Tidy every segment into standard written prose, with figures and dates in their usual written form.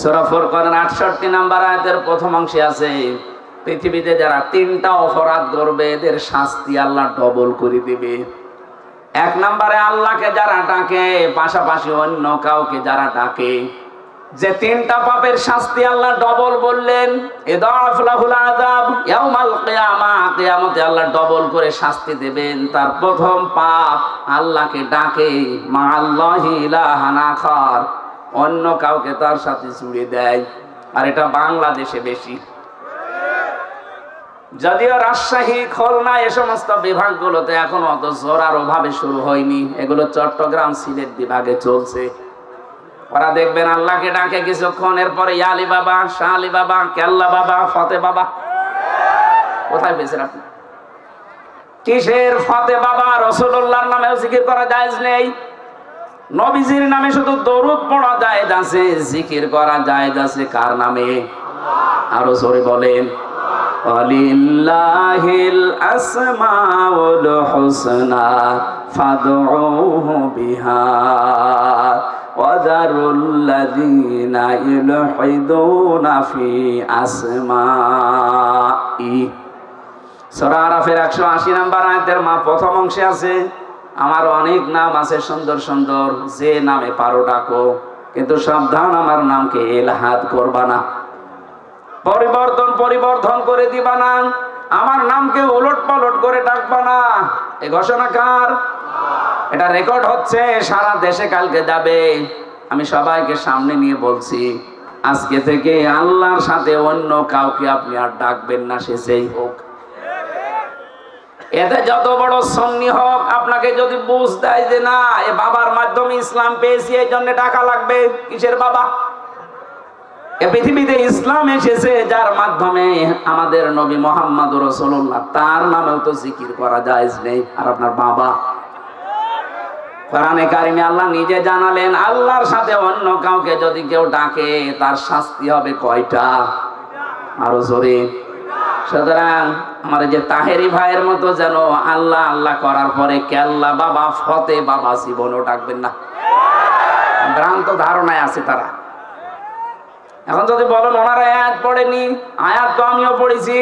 সূরা ফুরকানের 68 নম্বর আয়াতের প্রথম অংশে আছে, পৃথিবীতে যারা তিনটা অপরাধ করবে এদের শাস্তি আল্লাহ ডবল করে দিবে। এক নম্বরে আল্লাহকে যারা ডাকে, পাশাপাশি অন্য কাউকে যারা ডাকে, যে তিনটা পাপের শাস্তি আল্লাহ ডবল বললেন, ইদাফ লাহুল আযাব ইয়াউমাল কিয়ামাহ, কিয়ামতে আল্লাহ ডবল করে শাস্তি দেবেন। তার প্রথম পাপ আল্লাহকে ডাকে, মা আল্লাহি ইলাহান আখার, অন্য কাউকে তার সাথে জুড়ে দেয়। আর এটা বাংলাদেশে বেশি, যদিও রাজশাহী, খুলনা এ সমস্ত বিভাগগুলোতে এখনো অত জোরার ভাবে শুরু হয়নি, এগুলো চট্টগ্রাম, সিলেট বিভাগে চলছে। ওরা দেখবেন আল্লাহকে ডাকে কিছুক্ষণ, এরপরে আলী বাবা, শাহ আলী বাবা, কেল্লা বাবা, ফতে বাবা। কোথায় পেয়েছেন আপনি? কিসের ফতে বাবা? রাসূলুল্লাহর নামেও জিকির করা জায়েজ নেই, নবীজির নামে শুধু দরুদ পড়া জায়েজ আছে, জিকির করা জায়েজ আছে কার নামে? আরো জোরে বলেন, ওয়ালিল্লাহিল আসমাউল হুসনা ফাদউহু বিহা ওয়াযারুল্লাযীনা ইউলহিদুনা ফি আসমাই। সূরা আরাফের 180 নম্বর আয়াতের প্রথম অংশে আছে, আমার অনেক নাম আছে সুন্দর সুন্দর, যে নামে পারো ডাকো, কিন্তু সাবধান আমার নামকে ইলহাদ করবা না, পরিবর্তন করে দিবা না, আমার নামকে উলট পালট করে ডাকবা না। এই ঘোষণা কার? এটা রেকর্ড হচ্ছে, সারা দেশে কালকে যাবে। আমি সবাইকে সামনে নিয়ে বলছি, আজকে থেকে আল্লাহর সাথে অন্য কাউকে আপনি আর ডাকবেন না, সে যেই হোক। এতে যত বড় সুন্নি হোক, আপনাকে যদি বুঝ দেয় যে না এ বাবার মাধ্যমে ইসলাম পেয়েছি, এই জন্য ডাকা লাগবে, কিসের বাবা? এ পৃথিবীতে ইসলাম এসেছে যার মাধ্যমে, আমাদের নবী মুহাম্মদুর রাসূলুল্লাহ, তার নামেও তো জিকির করা জায়েজ নেই। আর আপনার বাবা? কোরআনে কারিমে আল্লাহ নিজে জানালেন, আল্লাহর সাথে অন্য কাউকে যদি কেউ ডাকে তার শাস্তি হবে কয়টা? আরো জোরে। সুতরাং আমার যে তাহেরি ভাইয়ের মতো যেন আল্লাহ আল্লাহ করার পরে কেল্লা বাবা, ফতে বাবা জীবনও ডাকবেন না, ভ্রান্ত ধারণায় আছে তারা। এখন যদি বলেন ওনারা আয়াত পড়েনি, আয়াত তো আমিও পড়েছি,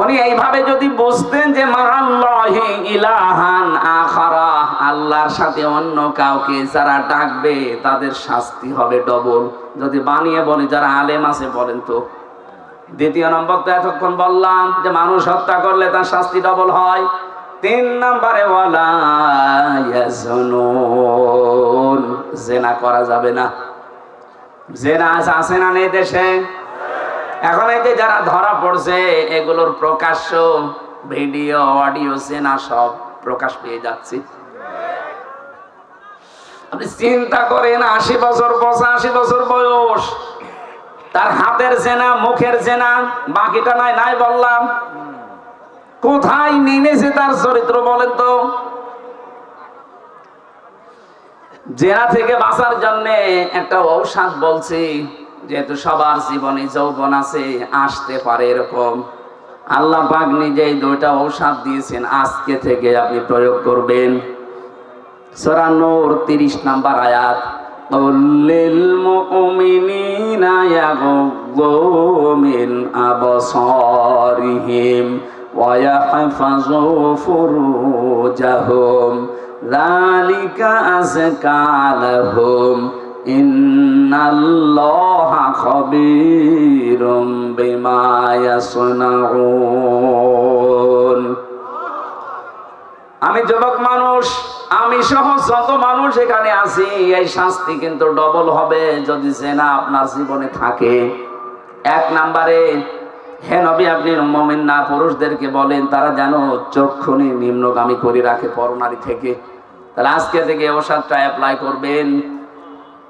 উনি এইভাবে যদি বুঝতেন যে মাআল্লাহি ইলাহান আখারা, আল্লাহর সাথে অন্য কাউকে যারা ডাকবে তাদের শাস্তি হবে ডবল। যদি বানিয়ে বলি, যারা আলেম আছে বলেন তো। দ্বিতীয় নম্বর তো এতক্ষণ বললাম যে মানুষ হত্যা করলে তার শাস্তি ডবল হয়। 3 নম্বরে ওয়ালা ইয়াজনুন, জিনা করা যাবে না। জিনা আছে না নেই দেশে? এখন এই যে যারা ধরা পড়ছে, এগুলোর প্রকাশ্য ভিডিও, অডিও, জিনা সব প্রকাশ পেয়ে যাচ্ছে। আপনি চিন্তা করেন, 80 বছর 85 বছর বয়স, তার হাতের জেনা, মুখের জেনা, বাকিটা নাই বললাম। কোথায় নেমেছে তার চরিত্র বলেন তো? জেনা থেকে বাঁচার জন্য একটা ঔষধ বলছি, যেহেতু সবার জীবনে যৌবন আছে, আসতে পারে এরকম, আল্লাহ পাক নিজেই 2টা ঔষধ দিয়েছেন, আজকে থেকে আপনি প্রয়োগ করবেন। সূরা নূর 30 নম্বর আয়াত, লিল মুমিনিনা ইয়াগুযু মিন আবসারিহিম ওয়া ইয়াহফাযু ফুরুজাহুম যালিকা আযকা লাহুম ইন্নাল্লাহা খাবীরুম বিমা ইয়াসনাউন। আমি যুবক মানুষ, আমি সহ যত মানুষ এখানে আছি, এই শাস্তি কিন্তু ডবল হবে যদি জেনা আপনার জীবনে থাকে। 1 নম্বরে, হে নবী আপনি মুমিন না পুরুষদেরকে বলেন তারা যেন চক্ষুনি নিম্নগামী করে রাখে পরনারী থেকে। তাহলে আজকে থেকে ওষুধটা অ্যাপ্লাই করবেন,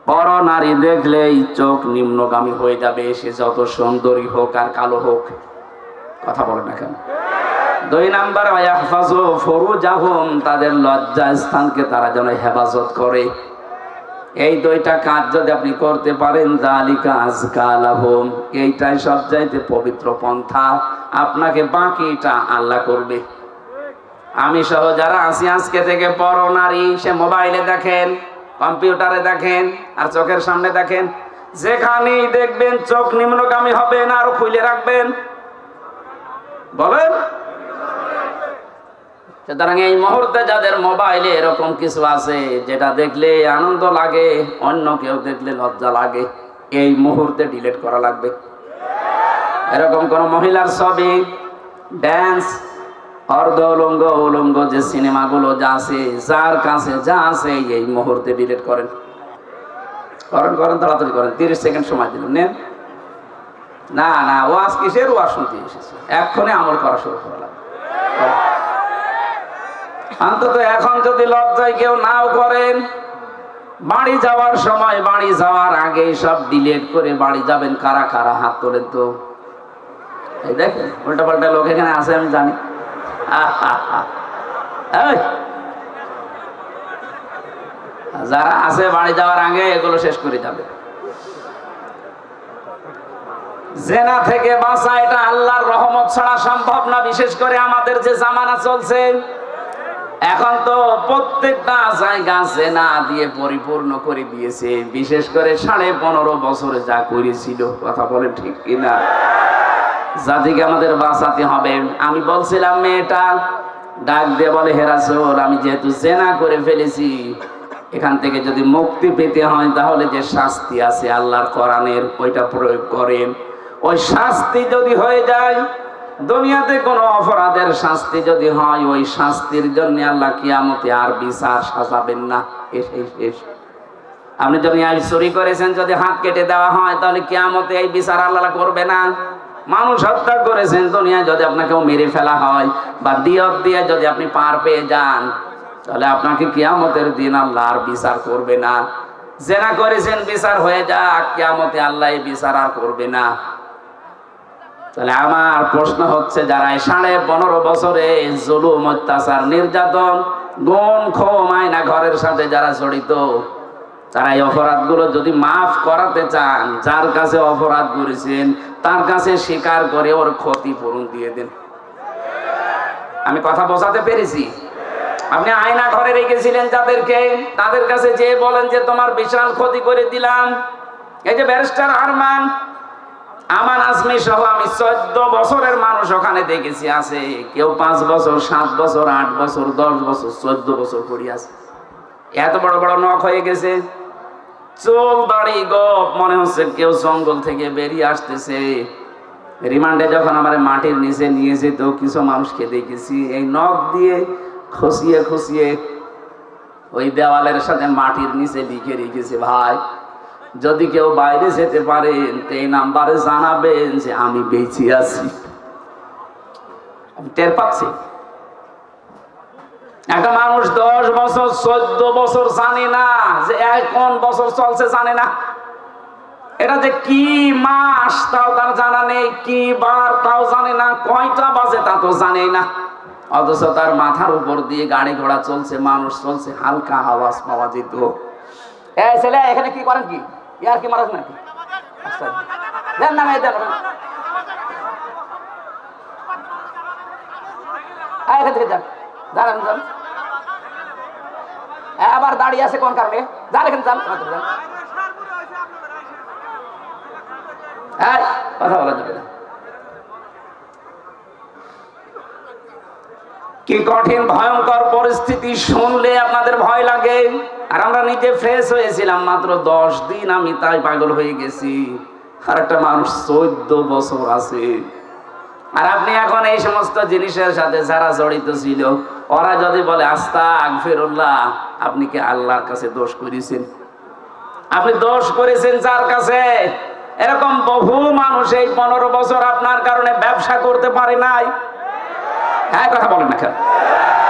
পরনারী দেখলেই চোখ নিম্নগামী হয়ে যাবে, সে যত সুন্দরী হোক আর কালো হোক। কথা বলেন না কেন? 2 নাম্বার, ওয়াহফাযু ফুরুজাহুম, তাদের লজ্জা স্থানকে তারা যেন হেফাজত করে। এই 2টা কাজ যদি আপনি করতে পারেন, যালিকা আযকা লাহুম, এইটাই সবচাইতে পবিত্র পন্থা। আপনাকে বাকিটা আল্লাহ করবে। আমি সহ যারা আছি আজকে থেকে পরনারী, সে মোবাইলে দেখেন, কম্পিউটারে দেখেন আর চোখের সামনে দেখেন, যেখানেই দেখবেন চোখ নিম্নগামী হবে না আরো খুলে রাখবেন? বলেন। সুতরাং এই মুহূর্তে যাদের মোবাইলে এরকম কিছু আছে যেটা দেখলে আনন্দ লাগে, অন্য কেউ দেখলে লজ্জা লাগে, এই মুহূর্তে ডিলিট করা লাগবে। এরকম কোন মহিলার ছবি, ড্যান্স, অর্ধ উলঙ্গ উলঙ্গ যে সিনেমাগুলো যা আছে, যার কাছে যা আছে এই মুহূর্তে ডিলিট করেন। করেন করেন, তাড়াতাড়ি করেন, 30 সেকেন্ড সময় দিলেন, নেন। না না, ওয়াজ কিসের? ওয়াজ শুনতে এসেছে, এক্ষুনি আমল করা শুরু করা লাগবে। অন্তত এখন যদি লজ্জায় কেউ নাও করেন, বাড়ি যাওয়ার সময়, বাড়ি যাওয়ার আগে সব ডিলিট করে বাড়ি যাবেন। কারা কারা হাত তোলেন তো? এই দেখেন উল্টা পাল্টা লোক এখানে আছে, আমি জানি। যারা আছে বাড়ি যাওয়ার আগে এগুলো শেষ করে যাবে। জেনা থেকে বাঁচা এটা আল্লাহর রহমত ছাড়া সম্ভব না। বিশেষ করে আমাদের যে জামানা চলছে এখন, তো প্রত্যেকটা জায়গা জেনা দিয়ে পরিপূর্ণ করে দিয়েছে। বিশেষ করে 15.5 বছরে যা করেছিল, কথা বলেন ঠিক কিনা? জাতিকে আমাদের বাঁচাতে হবে। আমি বলছিলাম, মেয়েটা ডাক দিয়ে বলে, হে রাসূল, আমি যেহেতু জেনা করে ফেলেছি, এখান থেকে যদি মুক্তি পেতে হয় তাহলে যে শাস্তি আছে আল্লাহর কোরআনের, ওইটা প্রয়োগ করেন। ওই শাস্তি যদি হয়ে যায়, দুনিয়াতে কোনো অপরাধের শাস্তি যদি হয়, ওই শাস্তির জন্য আল্লাহ কিয়ামতে আর বিচার সাজাবেন না। শেষ। আপনি যদি আজ চুরি করেছেন, যদি হাত কেটে দেওয়া হয়, তাহলে কিয়ামতে এই বিচার আল্লাহ করবে না। মানুষ হত্যা করেছেন, দুনিয়ায় যদি আপনাকেও মেরে ফেলা হয় বা দিয়ত দিয়ে যদি আপনি পার পেয়ে যান, তাহলে আপনাকে কিয়ামতের দিন আল্লাহ আর বিচার করবে না। জেনা করেছেন, বিচার হয়ে যাক, কিয়ামতে আল্লাহ এই বিচার আর করবে না। তাহলে আমার প্রশ্ন হচ্ছে, যারা 15.5 বছরে জুলুম, অত্যাচার, নির্যাতন, গুম, খুন, আয়না ঘরের সাথে যারা জড়িত, তারা এই অপরাধগুলো যদি মাফ করাতে চান, যার কাছে অপরাধ করেছেন তার কাছে স্বীকার করে ওর ক্ষতিপূরণ দিয়ে দেন। আমি কথা বোঝাতে পেরেছি? আপনি আয়না ঘরে রেখেছিলেন যাদেরকে, তাদের কাছে যে বলেন যে তোমার বিশাল ক্ষতি করে দিলাম। এই যে ব্যারিস্টার আরমান, আমান আজমি সহ আমি 14 বছরের মানুষ ওখানে দেখেছি আছে। কেউ 5 বছর, 7 বছর, 8 বছর, 10 বছর, 14 বছর করে আছে। এত বড় বড় নখ হয়ে গেছে, চুল দাড়ি গোপ, মনে হচ্ছে কেউ জঙ্গল থেকে বেরিয়ে আসতেছে। রিমান্ডে যখন আমার মাটির নিচে নিয়ে যেত, কিছু মানুষকে দেখেছি এই নখ দিয়ে খসিয়ে খসিয়ে ওই দেওয়ালের সাথে মাটির নিচে লিখে রেখেছে, ভাই যদি কেউ বাইরে যেতে পারেন এই নাম্বারে জানাবেন যে আমি বেঁচে আছি। আমি টের পাচ্ছি একটা মানুষ 10 বছর, 14 বছর জানে না যে কোন বছর চলছে, জানে না এটা যে কি মাস তাও তার জানা নেই, কি বার তাও জানে না, কয়টা বাজে তা তো জানে না। অথচ তার মাথার উপর দিয়ে গাড়ি ঘোড়া চলছে, মানুষ চলছে, হালকা আওয়াজ পাওয়া যেত। এই ছেলে এখানে কি করেন? কি ইয়ার কি মারাস নাকি? দেন না মেয়ে, দেন। এখান থেকে যান, দাঁড়ান, যান। আবার দাঁড়িয়ে আছে কোন কারণে? যান এখানে, যান। কথা বলা যাবে না। কি কঠিন ভয়ঙ্কর পরিস্থিতি, শুনলে আপনাদের ভয় লাগে। আর আমরা নিজে ফ্রেশ হয়েছিলাম মাত্র 10 দিন, আমি তাই পাগল হয়ে গেছি। আর একটা মানুষ 14 বছর আছে। আর আপনি এখন এই সমস্ত জিনিসের সাথে যারা জড়িত ছিল, ওরা যদি বলে আস্তাগফিরুল্লাহ, আপনি কি আল্লাহর কাছে দোষ করেছেন? আপনি দোষ করেছেন যার কাছে? এরকম বহু মানুষ এই 15 বছর আপনার কারণে ব্যবসা করতে পারে নাই। হ্যাঁ, কথা বলেন না কেন?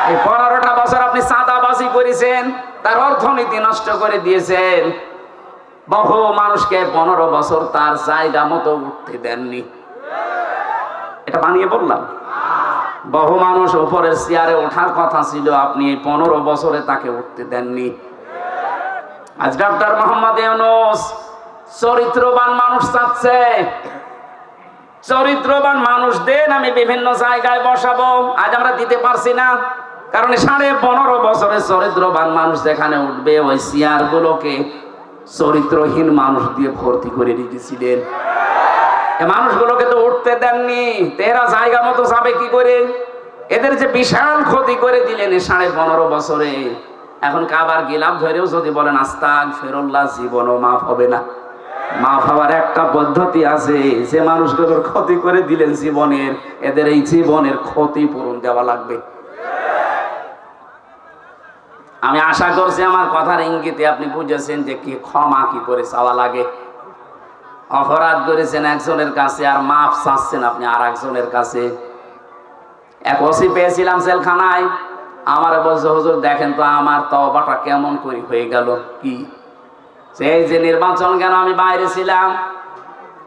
এই 15টা বছর আপনি চাঁদাবাজি করেছেন, তার অর্থনীতি নষ্ট করে দিয়েছেন। বহু মানুষকে 15 বছর তার জায়গা মতো উঠতে দেননি। এটা বানিয়ে বললাম? বহু মানুষ উপরের চেয়ারে ওঠার কথা ছিল, আপনি এই 15 বছরে তাকে উঠতে দেননি। আজ ডক্টর মোহাম্মদ ইউনূস চরিত্রবান মানুষ চাচ্ছে। চরিত্রবান মানুষ দেন, আমি বিভিন্ন জায়গায় বসাবো। আজ আমরা দিতে পারছি না। কারণ 15.5 বছরের চরিত্রবান মানুষ যেখানে উঠবে ওই চেয়ার গুলোকে চরিত্রহীন মানুষ দিয়ে ভর্তি করে রেখেছিলেন। মানুষগুলোকে তো উঠতে দেননি, তেরা জায়গা মতো যাবে কি করে? এদের যে বিশাল ক্ষতি করে দিলেন 15.5 বছরে। এখন কাবার গিলাফ ধরেও যদি বলেন আস্তাগফিরুল্লাহ, জীবনও মাফ হবে না। মাফ হওয়ার একটা পদ্ধতি আছে, যে মানুষগুলোর ক্ষতি করে দিলেন জীবনের, এদের এই জীবনের ক্ষতিপূরণ দেওয়া লাগবে। আমি আশা করছি আমার কথার ইঙ্গিতে আপনি বুঝেছেন যে কি ক্ষমা কি করে চাওয়া লাগে। অপরাধ করেছেন একজনের কাছে আর মাফ চাচ্ছেন আপনি আর একজনের কাছে। এক ওসি পেয়েছিলাম জেলখানায়, আমার বলছে হুজুর দেখেন তো আমার তওবাটা কেমন করে হয়ে গেল। কি সেই যে নির্বাচন কেন আমি বাইরে ছিলাম,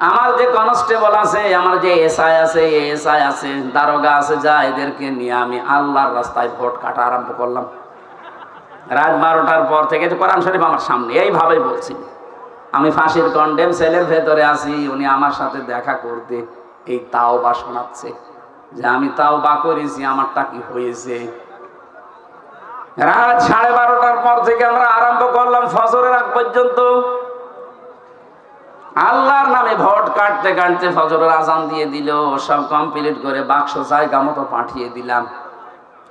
আমার যে কনস্টেবল আছে, আমার যে এসআই আছে, এসআই আছে, দারোগা আছে, যা এদেরকে নিয়ে আমি আল্লাহর রাস্তায় ভোট কাটা আরম্ভ করলাম। রাত 12টার পর থেকে কোরআন শরীফ আমার সামনে এইভাবে বলছি। আমি ফাঁসির কন্ডেম সেলের ভেতরে আছি, উনি আমার সাথে দেখা করতে এই তাওবা শোনাচ্ছে যে আমি তাওবা করেছি, আমারটা কি হয়েছে। রাত 12:30টার পর থেকে আমরা আরম্ভ করলাম ফজরের আগ পর্যন্ত আল্লাহর নামে ভোট কাটতে কাটতে ফজরের আজান দিয়ে দিল। সব কমপ্লিট করে বাক্স জায়গা মতো পাঠিয়ে দিলাম।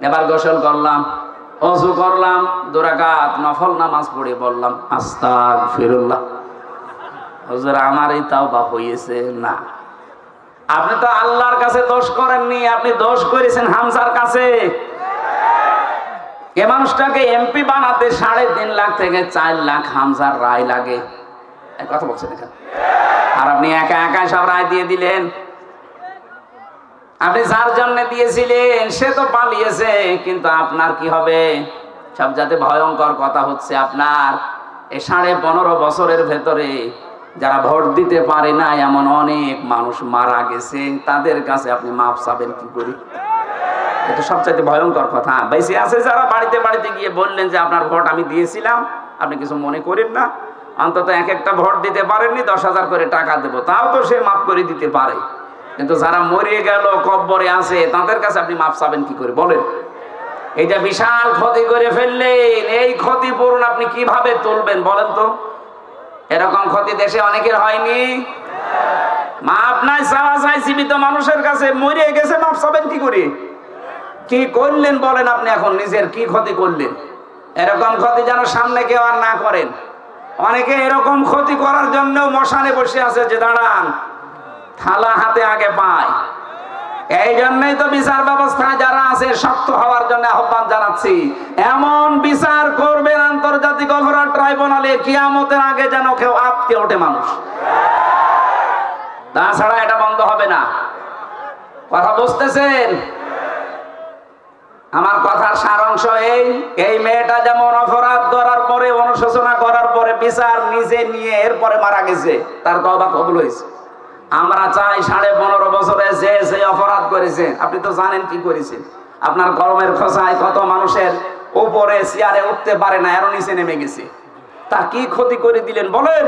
এবার গোসল করলাম, ওযু করলাম, 2 রাকাত নফল নামাজ পড়ে বললাম আস্তাগফিরুল্লাহ। হুজুর আমার এই তাওবা হয়েছে না। আপনি তো আল্লাহর কাছে দোষ করেননি, আপনি দোষ করেছেন হামজার কাছে। এ মানুষটাকে এমপি বানাতে 3.5 লাখ থেকে 4 লাখ হামজার রায় লাগে। কথা বলছেন এখানে, আর আপনি একা একা সব রায় দিয়ে দিলেন। আপনি যার জন্য দিয়েছিলেন সে তো পালিয়েছে, কিন্তু আপনার কি হবে? সব যাতে ভয়ঙ্কর কথা হচ্ছে আপনার এই 15.5 বছরের ভেতরে যারা ভোট দিতে পারে না এমন অনেক মানুষ মারা গেছে, তাদের কাছে আপনি মাপ চাবেন কি করে? এটা সবচাইতে ভয়ঙ্কর কথা। বেশি আছে যারা বাড়িতে বাড়িতে গিয়ে বললেন যে আপনার ভোট আমি দিয়েছিলাম, আপনি কিছু মনে করেন না, অন্তত এক একটা ভোট দিতে পারেননি, 10,000 করে টাকা দেবো, তাও তো সে মাফ করে দিতে পারে। কিন্তু যারা মরে গেল কব্বরে আছে তাদের কাছে আপনি মাফ চাবেন কি করে বলেন? এইটা বিশাল ক্ষতি করে ফেললেন, এই ক্ষতিপূরণ আপনি কিভাবে তুলবেন বলেন তো? এরকম ক্ষতি দেশে অনেকের হয়নি। মাফ নাই চাওয়া যায় জীবিত মানুষের কাছে, মরে গেছে মাফ চাবেন কি করে? কি করলেন বলেন আপনি? এখন নিজের কি ক্ষতি করলেন? এরকম ক্ষতি যেন সামনে কেউ আর না করেন। অনেকে এরকম ক্ষতি করার জন্য মশানে বসে আছে যে দাঁড়ান থালা হাতে আগে পায়। এই জন্যই তো বিচার ব্যবস্থায় যারা আছে শক্ত হওয়ার জন্য আহ্বান জানাচ্ছি। এমন বিচার করবেন আন্তর্জাতিক অপরাধ ট্রাইব্যুনালে, কিয়ামতের আগে যেন কেউ আটকে ওঠে মানুষ। তাছাড়া এটা বন্ধ হবে না। কথা বুঝতেছেন? আমার কথার সারাংশ এই মেয়েটা যেমন অপরাধ করার পরে, অনুশোচনা করার পরে বিচার নিজে নিয়ে এরপরে মারা গেছে, তার তওবা কবুল হয়েছে। আমরা চাই 15.5 বছরে যে অপরাধ করেছে, আপনি তো জানেন কি করেছেন। আপনার কলমের খোঁচায় কত মানুষের উপরে চেয়ারে উঠতে পারে না, এর নিচে নেমে গেছে। তা কি ক্ষতি করে দিলেন বলেন?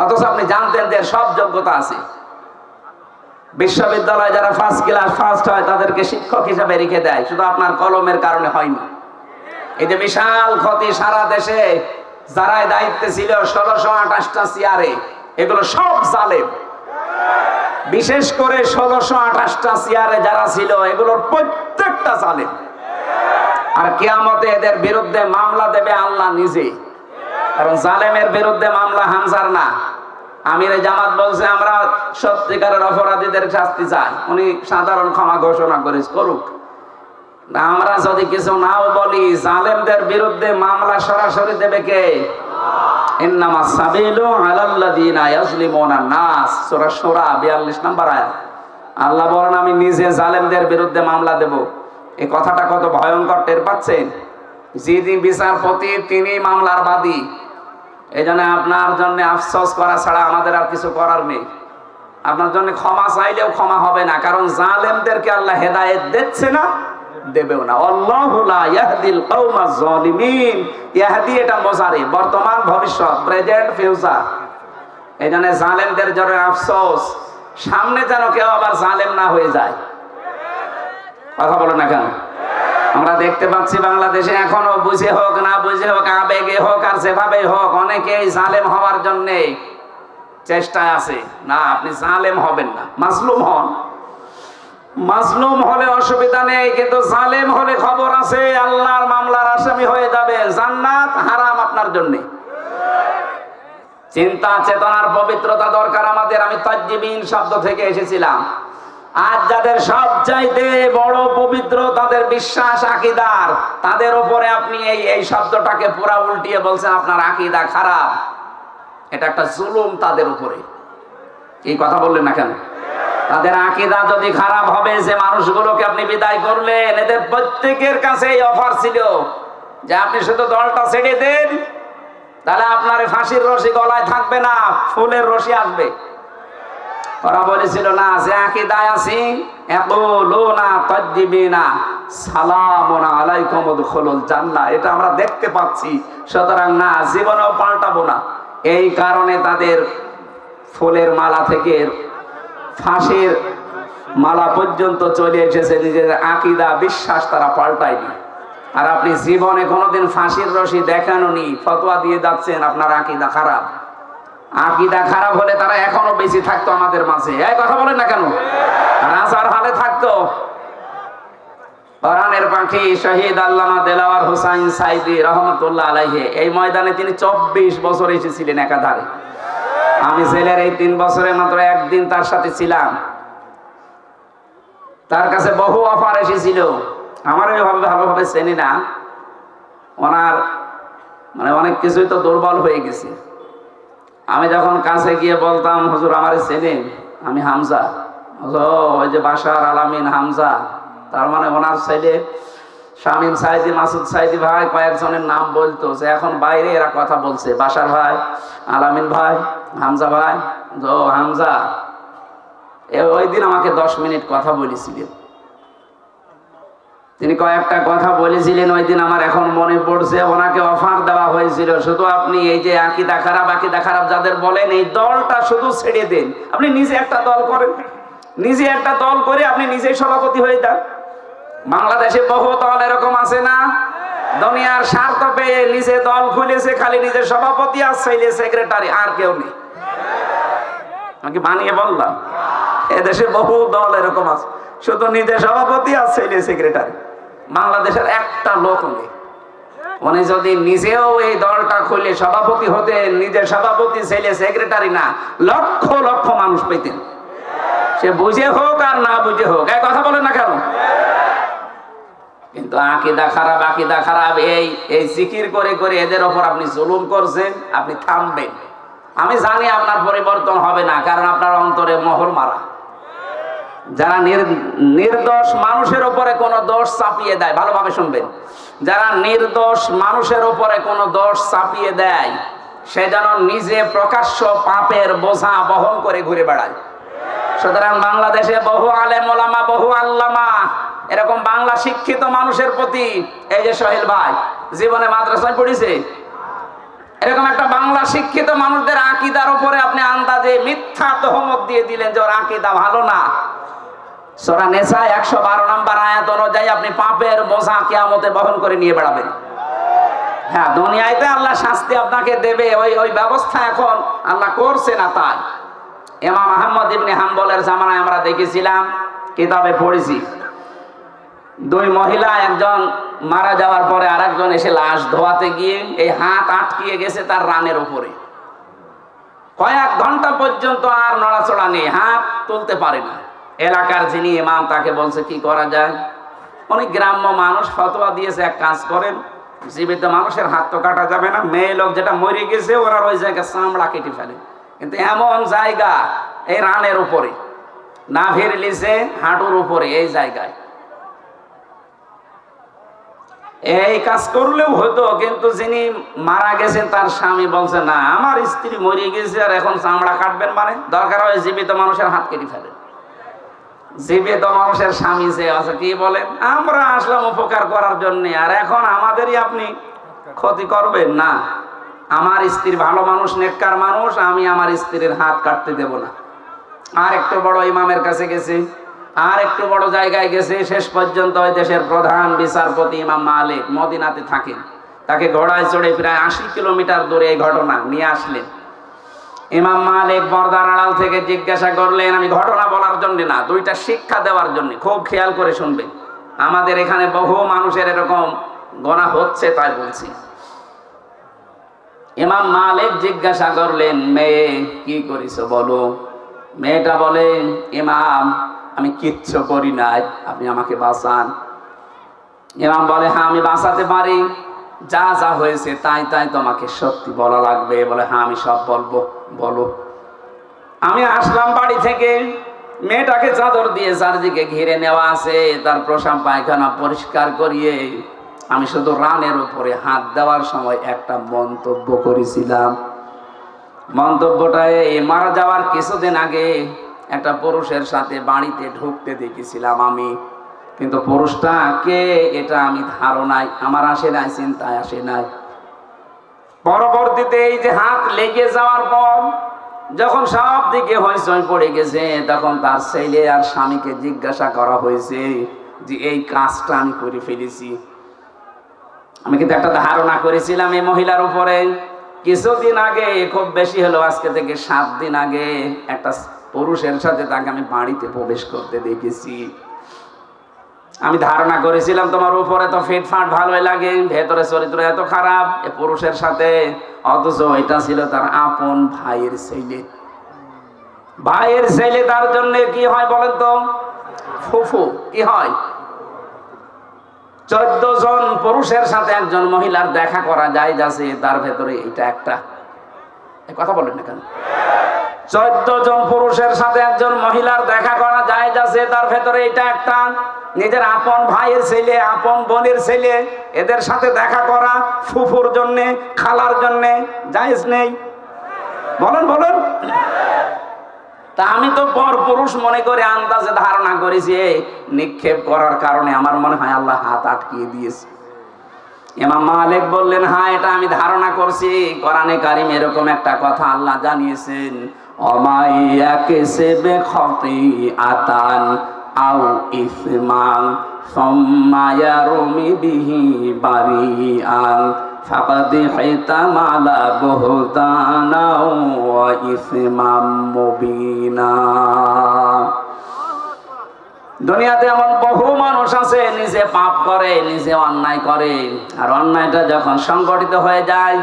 অথচ আপনি জানতেন যে সব যোগ্যতা আছে। বিশ্ববিদ্যালয়ে যারা ফার্স্ট ক্লাস ফার্স্ট হয় তাদেরকে শিক্ষক হিসাবে রেখে দেয়, শুধু আপনার কলমের কারণে হয়নি। এই যে বিশাল ক্ষতি সারা দেশে যারা দায়িত্বে ছিল 1628টা চেয়ারে, এগুলো সব জালেম। বিশেষ করে 1628টা চেয়ারে যারা ছিল এগুলোর প্রত্যেকটা জালেম। আর কিয়ামতে এদের বিরুদ্ধে মামলা দেবে আল্লাহ নিজে, কারণ জালেমের বিরুদ্ধে মামলা হামজার না। আমিরে জামাত বলছে আমরা সত্যিকারের অপরাধীদের শাস্তি চাই, উনি সাধারণ ক্ষমা ঘোষণা করুক। আমরা যদি কিছু নাও বলি, জালেমদের বিরুদ্ধে মামলা সরাসরি দেবে কে? ইন্নামাস সাবিলু আলাল্লাযিনা ইয়াজলিমুনা নাস, সূরা শূরা 42 নম্বর আয়াত। আল্লাহ বলেন আমি নিজে জালেমদের বিরুদ্ধে মামলা দেব। এই কথাটা কত ভয়ঙ্কর টের পাচ্ছেন? যিনি বিচারপতি তিনি মামলার বাদী। এই জন্য আপনার জন্য আফসোস করা ছাড়া আমাদের আর কিছু করার নেই। আপনার জন্য ক্ষমা চাইলেও ক্ষমা হবে না, কারণ জালেমদেরকে আল্লাহ হেদায়েত দিচ্ছে না, দেবেও না। আল্লাহু লা ইয়াহদিল কওমাজ জালিমিন। ইয়াহদি এটা মুজারি, বর্তমান ভবিষ্যৎ, প্রেজেন্ট ফিউচার। এই জন্য জালেমদের জন্য আফসোস, সামনে যেন কেউ আবার জালেম না হয়ে যায়। কথা বলো না কেন? আমরা দেখতে পাচ্ছি বাংলাদেশে এখনো বুঝে হোক না বুঝে হোক, আবেগে হোক আর যেভাবে হোক, অনেকেই জালেম হওয়ার জন্য চেষ্টায় আছে। না, আপনি জালেম হবেন না, মাজলুম হন। মাজলুম হলে অসুবিধা নেই, কিন্তু জালেম হলে খবর আছে, আল্লাহর মামলার আসামি হয়ে যাবে, জান্নাত হারাম আপনার জন্য। চিন্তা চেতনার পবিত্রতা দরকার আমাদের। আমি তাজ্জিবিন শব্দ থেকে এসেছিলাম। আজ যাদের সবচাইতে বড় পবিত্র তাদের বিশ্বাস আকীদার, তাদের উপরে আপনি এই শব্দটাকে পুরা উল্টিয়ে বলছেন আপনার আকীদা খারাপ। এটা একটা জুলুম তাদের উপরে। এই কথা বললেন না কেন? তাদের আকীদা যদি খারাপ হবে, যে মানুষগুলোকে আপনি বিদায় করলেন, এদের প্রত্যেকের কাছে এই অফার ছিল যে আপনি শুধু দলটা ছেড়ে দেন, তাহলে আপনার ফাঁসির রশি গলায় থাকবে না, ফুলের রশি আসবে। ওরা বলেছিল না, যে আকীদায় আছি ইয়াকুলুনা তাজ্জিবিনা সালামুন আলাইকুম উদখুলুল জান্নাহ, এটা আমরা দেখতে পাচ্ছি, সুতরাং না, জীবনেও পাল্টাবো না। এই কারণে তাদের ফুলের মালা থেকে ফাঁসির মালা পর্যন্ত চলে এসেছে, নিজের আকীদা বিশ্বাস তারা পাল্টায়নি। আর আপনি জীবনে কোনোদিন ফাঁসির রশি দেখানোনি, ফতোয়া দিয়ে যাচ্ছেন আপনার আকীদা খারাপ। আকীদা খারাপ হলে তারা এখনো বেঁচে থাকতো আমাদের মাঝে। এই কথা বলেন না কেন? রাজার হালে থাকতো। কোরআনের পাখি শহীদ আল্লামা দেলাওয়ার হোসাইন সাইদি রহমতুল্লাহ আলাইহি, এই ময়দানে তিনি 24 বছর এসেছিলেন একাধারে। আমি জেলের এই 3 বছরে মাত্র একদিন তার সাথে ছিলাম। তার কাছে বহু অফার এসেছিল। আমার ভালোভাবে চেনি না, ওনার মানে অনেক কিছুই তো দুর্বল হয়ে গেছে। আমি যখন কাছে গিয়ে বলতাম, হুজুর আমার চেনেন, আমি হামজা। ওই যে বাশার আলামিন হামজা, তার মানে ওনার ছেলে শামীম সাইদি, মাসুদ সাইদি ভাই, কয়েকজনের নাম বলতো, যে এখন বাইরে এরা কথা বলছে, বাশার ভাই, আলামিন ভাই, হামজা ভাই। হামজা ওই দিন আমাকে 10 মিনিট কথা বলেছিলেন। তিনি কয়েকটা কথা বলেছিলেন ওই দিন, আমার এখন মনে পড়ছে। ওনাকে অফার দেওয়া হয়েছিল, শুধু আপনি এই যে আকীদা খারাপ যাদের বলেন, এই দলটা শুধু ছেড়ে দেন, আপনি নিজে একটা দল করেন, নিজে একটা দল করে আপনি নিজেই সভাপতি হয়ে যান। বাংলাদেশে বহু দল এরকম আছে না, দুনিয়ার স্বার্থ পেয়ে নিজে দল খুলেছে, খালি নিজের সভাপতি আর ছেলে সেক্রেটারি, আর কেউ নেই। আমাকে বানিয়ে বললাম, এদেশে বহু দল এরকম আছে, শুধু নিজের সভাপতি আর ছেলে সেক্রেটারি। বাংলাদেশের একটা লোক নেই। উনি যদি নিজেও এই দলটা খুলে সভাপতি হতেন, নিজের সভাপতি ছেলে সেক্রেটারি না, লক্ষ লক্ষ মানুষ পেতেন, সে বুঝে হোক আর না বুঝে হোক। এই কথা বলেন না কেন? কিন্তু আকীদা খারাপ, এই জিকির করে করে এদের ওপর আপনি জুলুম করছেন, আপনি থামবেন। আমি জানি আপনার পরিবর্তন হবে না, কারণ আপনার অন্তরে মোহর মারা। যারা নির্দোষ মানুষের উপরে কোনো দোষ চাপিয়ে দেয়, ভালোভাবে শুনবেন, যারা নির্দোষ মানুষের উপরে কোনো দোষ চাপিয়ে দেয়, সে যেন নিজে প্রকাশ্য পাপের বোঝা বহন করে ঘুরে বেড়ায়। সুতরাং বাংলাদেশে বহু আলেম ওলামা, বহু আল্লামা, এরকম বাংলা শিক্ষিত মানুষের প্রতি, এই যে সোহেল ভাই জীবনে মাদ্রাসায় পড়েছে, এরকম একটা বাংলা শিক্ষিত মানুষদের আকীদার উপরে আপনি আন্দাজে মিথ্যা তহমত দিয়ে দিলেন যে ওর আকীদা ভালো না। সূরা নিসা 112 নম্বর আয়াত অনুযায়ী আপনি পাপের বোঝা কিয়ামতে বহন করে নিয়ে বেড়াবেন। হ্যাঁ, দুনিয়াতে আল্লাহ শাস্তি আপনাকে দেবে, ওই ব্যবস্থা এখন আল্লাহ করছে না। তাই ইমাম আহমদ ইবনে হাম্বলের জামানায় আমরা দেখেছিলাম, কিতাবে পড়েছি, 2 মহিলা, একজন মারা যাওয়ার পরে আরেকজন এসে লাশ ধোয়াতে গিয়ে এই হাত আটকিয়ে গেছে তার রানের উপরে। কয়েক ঘন্টা পর্যন্ত আর নড়াচড়া নেই, হাত তুলতে পারে না। এলাকার যিনি ইমাম তাকে বলছে কি করা যায়। অনেক গ্রাম্য মানুষ ফতোয়া দিয়েছে, এক কাজ করেন, জীবিত মানুষের হাত তো কাটা যাবে না, মেয়ে লোক যেটা মরে গেছে ওরা ওই জায়গায় চামড়া কেটে ফেলে। কিন্তু এমন জায়গা এই রানের উপরে, নাভির নিচে হাঁটুর উপরে, এই জায়গায় এই কাজ করলেও হতো। কিন্তু যিনি মারা গেছেন তার স্বামী বলছে, না, আমার স্ত্রী মরে গেছে আর এখন চামড়া কাটবেন, মানে দরকার হয় জীবিত মানুষের হাত কেটে ফেলে। জীবিত মানুষের স্বামী যে আছে, কি বলেন, আমরা আসলাম উপকার করার জন্য, আর এখন আমাদেরই আপনি ক্ষতি করবেন? না, আমার স্ত্রী ভালো মানুষ, নেককার মানুষ, আমি আমার স্ত্রীর হাত কাটতে দেব না। আর একটু বড় ইমামের কাছে গেছি, আর একটু বড় জায়গায় গেছে, শেষ পর্যন্ত ওই দেশের প্রধান বিচারপতি ইমাম মালিক মদিনাতে থাকেন, তাকে ঘোড়ায় চড়ে প্রায় 80 কিলোমিটার দূরে এই ঘটনা নিয়ে আসলেন। ইমাম মালিক পর্দার আড়াল থেকে জিজ্ঞাসা করলেন, আমি ঘটনা বলার জন্য না, দুইটা শিক্ষা দেওয়ার জন্য, খুব খেয়াল করে শুনবেন, আমাদের এখানে বহু মানুষের এরকম গোনা হচ্ছে তাই বলছি। ইমাম মালিক জিজ্ঞাসা করলেন, মেয়ে কি করিস বলো? মেয়েটা বলে, ইমাম আমি কিচ্ছু করি নাই, আপনি আমাকে বাঁচান। ইমাম বলে, হ্যাঁ আমি বাঁচাতে পারি, যা যা হয়েছে তাই তাই তোমাকে সত্যি বলা লাগবে। বলে, হ্যাঁ আমি সব বলবো, বলো। আমি আসলাম বাড়ি থেকে, মেয়েটাকে চাদর দিয়ে চারদিকে ঘিরে নেওয়া আছে, তার প্রসাব পায়খানা পরিষ্কার করিয়ে আমি শুধু রানের উপরে হাত দেওয়ার সময় একটা মন্তব্য করেছিলাম। মন্তব্যটা এই, মারা যাওয়ার কিছুদিন আগে একটা পুরুষের সাথে বাড়িতে ঢুকতে দেখেছিলাম আমি, কিন্তু পুরুষটা কে এটা আমি ধারণায় আমার আসে নাই, চিন্তায় আসে নাই। পরবর্তীতে এই যে হাত লেগে যাওয়ার পর যখন সব দিকে হইচই পড়ে গেছে, তখন তার ছেলে আর স্বামীকে জিজ্ঞাসা করা হয়েছে যে এই কাজটা আমি করে ফেলেছি। আমি কিন্তু একটা ধারণা করেছিলাম এই মহিলার উপরে। কিছুদিন আগে, খুব বেশি হলো আজকে থেকে 7 দিন আগে, একটা পুরুষের সাথে তাকে আমি বাড়িতে প্রবেশ করতে দেখেছি। আমি ধারণা করেছিলাম তোমার উপরে তো ফিটফাট ভালোই লাগে, ভেতরে চরিত্র এত খারাপ এ পুরুষের সাথে, অথচ এটা ছিল তার আপন ভাইয়ের ছেলে। ভাইয়ের ছেলে তার জন্য কি হয় বলেন তো? ফুফু। কি হয়? 14 জন পুরুষের সাথে একজন মহিলার দেখা করা যায় যাচ্ছে, তার ভেতরে এটা একটা। কথা বলেন না কেন? 14 জন পুরুষের সাথে একজন মহিলার দেখা করা যায় যাচ্ছে, তার ভেতরে এটা একটা। নিজের আপন ভাইয়ের ছেলে, আপন বোনের ছেলে, এদের সাথে দেখা করা ফুফুর জন্য, খালার জন্য জায়েজ নেই? বলেন বলেন। তা আমি তো পর পুরুষ মনে করে আন্দাজে ধারণা করেছি, নিক্ষেপ করার কারণে আমার মনে হয় আল্লাহ হাত আটকিয়ে দিয়েছে। ইমাম মালিক বললেন, হ্যাঁ এটা আমি ধারণা করছি। কোরআনে কারিম এরকম একটা কথা আল্লাহ জানিয়েছেন, অমাইয়াকেসেবে খতিআতান আও ইসমান সুম্মা ইয়ারমি বিহি বারিআন ফাকাদ হিতামালা বুহতানা ওয়া ইসমাম মুবিনা। দুনিয়াতে এমন বহু মানুষ আছে নিজে পাপ করে, নিজে অন্যায় করে, আর অন্যায়টা যখন সংগঠিত হয়ে যায়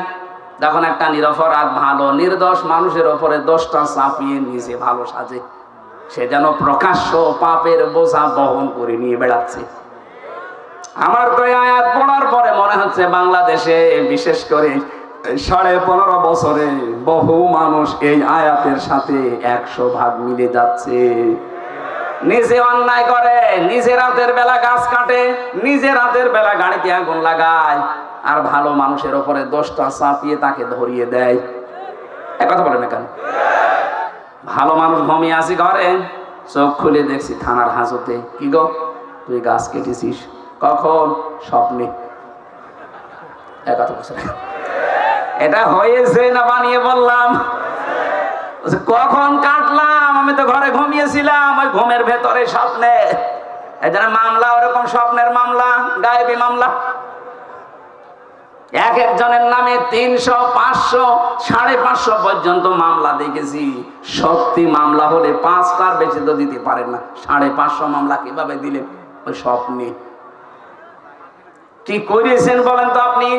তখন একটা নিরপরাধ ভালো নির্দোষ মানুষের উপরে দোষটা চাপিয়ে নিজে ভালো সাজে, সে যেন প্রকাশ্য পাপের বোঝা বহন করে নিয়ে বেড়াচ্ছে। আমার তো এই আয়াত পড়ার পরে মনে হচ্ছে বাংলাদেশে বিশেষ করে 15.5 বছরে বহু মানুষ এই আয়াতের সাথে 100 ভাগ মিলে যাচ্ছে। নিজে অন্যায় করে, নিজে রাতের বেলা গাছ কাটে, নিজে রাতের বেলা গাড়িতে আগুন লাগায়, আর ভালো মানুষের উপরে দোষটা চাপিয়ে তাকে ধরিয়ে দেয়। কথা বলে না কেন? ভালো মানুষ ঘুমিয়ে আসি ঘরে, চোখ খুলে দেখছি থানার হাজতে, কি গো তুই গাছ কেটেছিস? কখন? স্বপ্নে। কথা বলছে, এটা হয়েছে না বানিয়ে বললাম? কখন কাটলাম? আমি তো ঘরে ঘুমিয়েছিলাম, ওই ঘুমের ভেতরে স্বপ্নে। এখানে মামলা ওরকম স্বপ্নের মামলা, গায়েবী মামলা। এক একজনের নামে 300, 500, 550 পর্যন্ত মামলা দেখেছি। সত্যি মামলা হলে 5টার বেশি তো দিতে পারেন না, 550 মামলা কিভাবে দিলেন? ওই স্বপ্নে। কি করেছেন বলেন তো আপনি?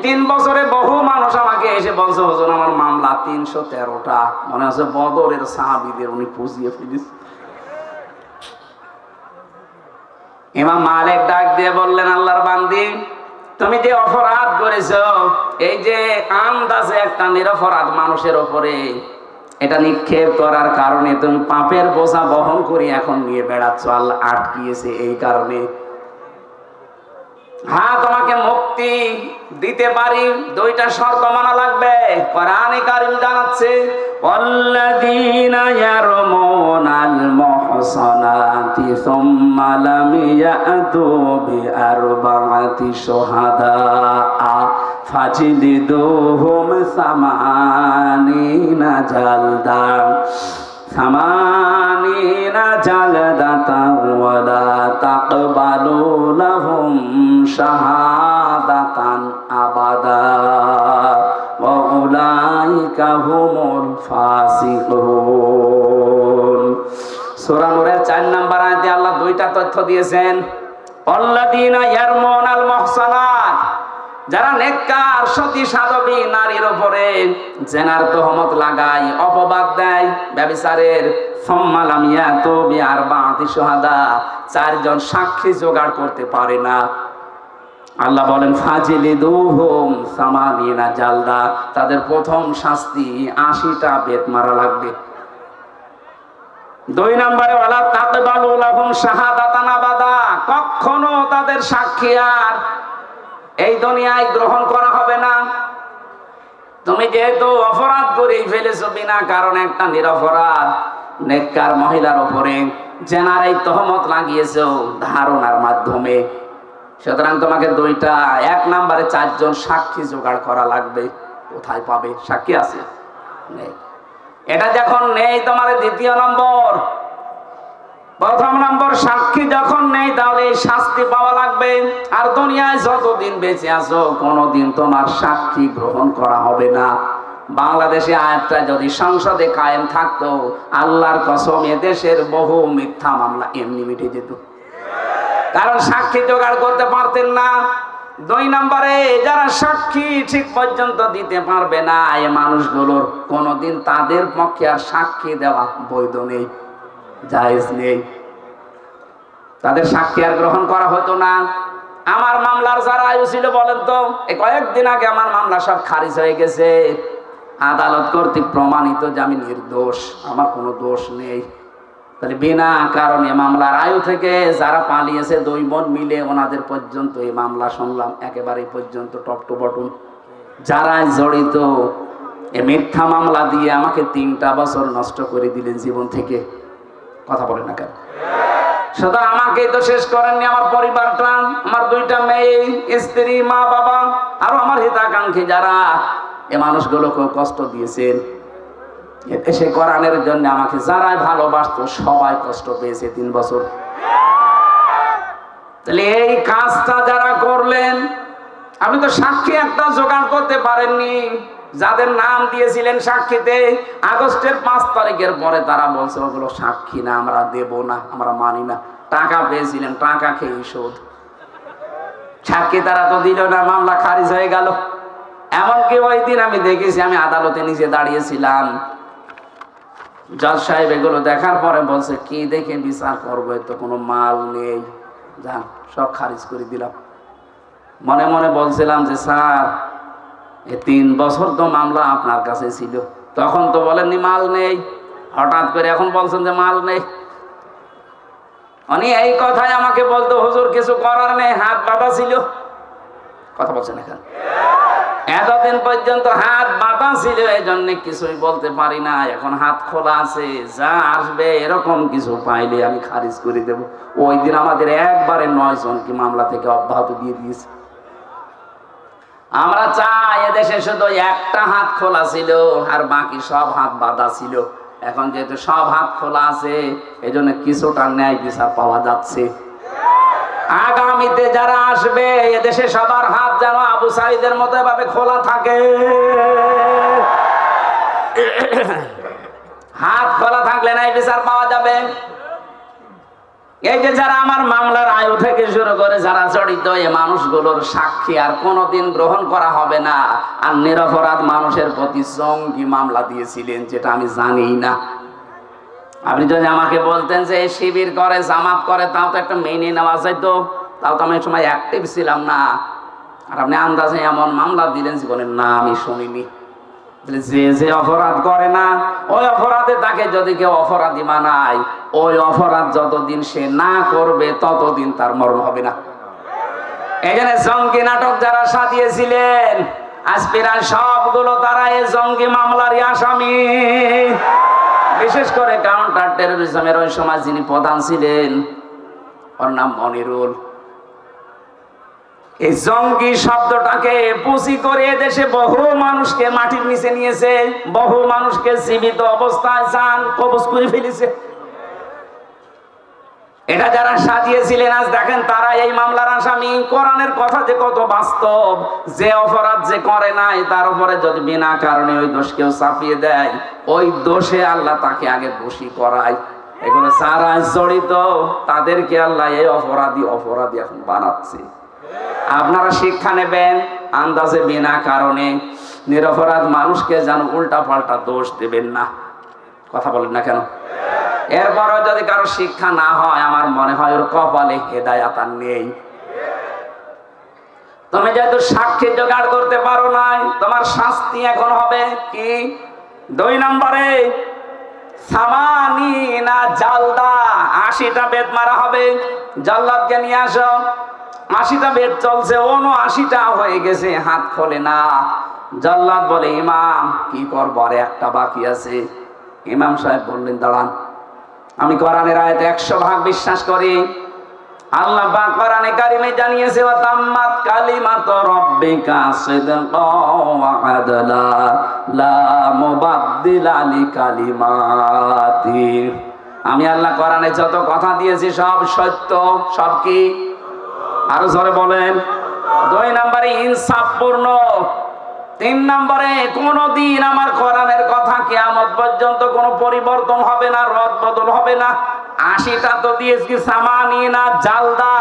3 বছরে বহু মানুষ আমাকে এসে বলছে, হুজুর আমার মামলা 313টা, মনে হচ্ছে বদরের সাহাবীদের উনি পুজিয়ে ফেলেছে। ইমাম মালিক ডাক দিয়ে বললেন, আল্লাহর বান্দি, তুমি যে অপরাধ করেছো, এই যে আন্দাজে একটা নিরপরাধ মানুষের উপরে এটা নিক্ষেপ করার কারণে তুমি পাপের বোঝা বহন করে এখন নিয়ে বেড়াচ্ছ, আল্লাহ আটকিয়েছে এই কারণে। হ্যাঁ তোমাকে মুক্তি দিতে পারি, 2টা শর্ত মানা লাগবে। কোরআনে কারীম জানাচ্ছে, ওয়াল্লাযীনা ইয়ারমুনাল মুহসানাতি সুম্মা লাম ইয়াতু বিআরবা'াতি শুহাদা ফাজলিদুহুম 80 জালদা সামানিনা জালদাতান ওয়ালা তাকবালু লাহুম শাহাদাতান আবাদা ওয়া উলাইকা হুমুল ফাসিকুন। সূরা নূরের 4 নম্বর আয়াতে আল্লাহ দুইটা তথ্য দিয়েছেন। আল্লাযীনা ইয়ারমুনাল মুহসানাত, যারা নেককার সতী সাধবী নারীর উপরে জেনার তহমত লাগায়, অপবাদ দেয় ব্যভিচারের, সুম্মা লাম ইয়াতু বিআরবাআতি শুহাদা, 4 জন সাক্ষী জোগাড় করতে পারে না, আল্লাহ বলেন ফাজিলিদুহুম সামানিনা জালদা, তাদের প্রথম শাস্তি 80টা বেত মারা লাগবে। 2 নম্বরে ওয়ালা তাকবালু লাহুম শাহাদাতান আবাদা, কখনো তাদের সাক্ষী আর এই দুনিয়ায় গ্রহণ করা হবে না। তুমি যেহেতু অপরাধ করেই ফেলেছো বিনা কারণে, একটা নিরপরাধ নেককার মহিলার উপরে জেনার এই তহমত লাগিয়েছো ধারণার মাধ্যমে, সুতরাং তোমাকে 2টা, 1 নম্বরে 4 জন সাক্ষী জোগাড় করা লাগবে। কোথায় পাবে? সাক্ষী আছে? নেই। এটা যখন নেই তোমার 2য় নম্বর। 1ম নম্বর সাক্ষী যখন নেই, তাহলে শাস্তি পাওয়া লাগবে। আর দুনিয়ায় যতদিন বেঁচে আছো কোনোদিন তোমার সাক্ষী গ্রহণ করা হবে না। বাংলাদেশে আয়াতটা যদি সংসদে কায়েম থাকতো, আল্লাহর কসম এদেশের বহু মিথ্যা মামলা এমনি মিটে যেত, কারণ সাক্ষী জোগাড় করতে পারতেন না। 2 নম্বরে যারা সাক্ষী ঠিক পর্যন্ত দিতে পারবে না, এই মানুষগুলোর কোনোদিন তাদের পক্ষে আর সাক্ষী দেওয়া বৈধ নেই, জায়েজ নেই, তাদের সাক্ষী আর গ্রহণ করা হতো না। আমার মামলার যারা আয়ু ছিল বলেন তো, এই কয়েকদিন আগে আমার মামলা সব খারিজ হয়ে গেছে, আদালত কর্তৃক প্রমাণিত যে আমি নির্দোষ, আমার কোনো দোষ নেই। তাহলে বিনা কারণে মামলার আয়ু থেকে যারা পালিয়েছে 2 বোন মিলে, ওনাদের পর্যন্ত এই মামলা শুনলাম একেবারে পর্যন্ত টপ টু বটম। যারা জড়িত এই মিথ্যা মামলা দিয়ে আমাকে 3টা বছর নষ্ট করে দিলেন জীবন থেকে। কথা বলেন না কেন? শুধু আমাকেই তো শেষ করেননি, আমার পরিবারটা, আমার 2টা মেয়ে, স্ত্রী, মা বাবা, আরো আমার হিতাকাঙ্ক্ষী যারা এই মানুষগুলোকে কষ্ট দিয়েছেন। এসে কোরআনের জন্য আমাকে যারা ভালোবাসতো সবাই কষ্ট পেয়েছে 3 বছর। তাহলে এই কাজটা যারা করলেন, আপনি তো সাক্ষী একটা জোগাড় করতে পারেননি। যাদের নাম দিয়েছিলেন সাক্ষীতে, আগস্টের 5 তারিখের পরে তারা বলছে ওগুলো সাক্ষী না, আমরা দেব না, আমরা মানি না। টাকা পেয়েছিলেন, টাকা খেয়ে শোধ। সাক্ষী তারা তো দিল না, মামলা খারিজ হয়ে গেল। এমনকি ওই দিন আমি দেখেছি, আমি আদালতে নিজে দাঁড়িয়েছিলাম, জজ সাহেব এগুলো দেখার পরে বলছে কি দেখে বিচার করবো, তো কোনো মাল নেই, যান সব খারিজ করে দিলাম। মনে মনে বলছিলাম যে স্যার, এই 3 বছর তো মামলা আপনার কাছে ছিল, তখন তো বলেননি মাল নেই, হঠাৎ করে এখন বলছেন যে মাল নেই। উনি এই কথাই আমাকে বলতো, হুজুর কিছু করার নেই, হাত বাঁধা ছিল। কথা বলছেন এখন? এতদিন পর্যন্ত হাত বাঁধা ছিল, এই জন্য কিছুই বলতে পারি না। এখন হাত খোলা আছে, যা আসবে এরকম কিছু পাইলে আমি খারিজ করে দেব। ওই দিন আমাদের একবারে 9 জনকে মামলা থেকে অব্যাহত দিয়ে দিয়েছে। আমরা চাই এদেশে শুধু একটা হাত খোলা ছিল, আর বাকি সব হাত বাঁধা ছিল। এখন যেহেতু সব হাত খোলা আছে, এজন্য কিছুটা ন্যায় বিচার পাওয়া যাচ্ছে। আগামীতে যারা আসবে এদেশে সবার হাত যেন আবু সাঈদের মতো এভাবে খোলা থাকে। হাত খোলা থাকলে নাই বিচার পাওয়া যাবে। এই যে যারা আমার মামলার আয়ু থেকে শুরু করে যারা জড়িত, এই মানুষগুলোর সাক্ষী আর কোনোদিন গ্রহণ করা হবে না। আর নিরপরাধ মানুষের প্রতি জঙ্গি মামলা দিয়েছিলেন, যেটা আমি জানি না। আপনি যদি আমাকে বলতেন যে শিবির করে, জামাত করে, তাও তো একটা মেনে নেওয়া যায়, তো তাও তো আমি সময় অ্যাক্টিভ ছিলাম না। আর আপনি আন্দাজে এমন মামলা দিলেন, জীবনের না আমি শুনিনি। যে যে অপরাধ করে না, ওই অপরাধে তাকে যদি কেউ অপরাধী মানায়, ওই অপরাধ যতদিন সে না করবে ততদিন তার মরণ হবে না। এখানে জঙ্গি নাটক যারা সাজিয়েছিলেন, আজপিরান সবগুলো তারা এই জঙ্গি মামলারই আসামি। বিশেষ করে কাউন্টার টেরোরিজমের ওই সময় যিনি প্রধান ছিলেন, ওর নাম মনিরুল। এই জঙ্গি শব্দটাকে পুঁজি করে দেশে বহু মানুষকে মাটির নিচে নিয়েছে, বহু মানুষকে জীবিত অবস্থায় জান কবজ করে ফেলেছে। এটা যারা সাজিয়েছিলেন আজ দেখেন তারা এই মামলার আসামি। কোরআনের কথা যে কত বাস্তব, যে অপরাধ যে করে নাই তার উপরে যদি বিনা কারণে ওই দোষ কেউ চাপিয়ে দেয়, ওই দোষে আল্লাহ তাকে আগে দোষী করায়। এগুলো যারা জড়িত তাদেরকে আল্লাহ এই অপরাধী এখন বানাচ্ছে। আপনারা শিক্ষা নেবেন, আন্দাজে বিনা কারণে নিরপরাধ মানুষকে যেন উল্টা পাল্টা দোষ দেবেন না। কথা বলেন না কেন? এরপরও যদি কারো শিক্ষা না হয়, আমার মনে হয় ওর কপালে হেদায়াত আর নেই। তুমি যেহেতু সাক্ষী জোগাড় করতে পারো নাই, তোমার শাস্তি এখন হবে কি? 2 নম্বরে সামানিনা জালদা, 80টা বেত মারা হবে। জাল্লাদকে নিয়ে আসো। 80টা বেত চলছে, 79টা হয়ে গেছে, হাত খোলে না। জাল্লাদ বলে, ইমাম কি করবো, আর একটা বাকি আছে। ইমাম সাহেব বললেন, দাঁড়ান, আমি কোরআনের আয়াতে 100% বিশ্বাস করি। আল্লাহ পাক কোরআনে কারিমে জানিয়েছে, ওয়া তাম্মাত কালিমাতু রাব্বিকা সিদকাও ওয়া আদলা লা মুবাদদিলা লিকালিমাতি। আমি আল্লাহ কোরআনে যত কথা দিয়েছি সব সত্য। সব কি? আরো জোরে বলেন। 2 নম্বরে ইনসাফপূর্ণ। 3 নম্বরে কোনদিন আমার কোরআনের কথা কিয়ামত পর্যন্ত কোনো পরিবর্তন হবে না, রদ বদল হবে না। 80টা তো দিয়েছি সামানিনা জালদা,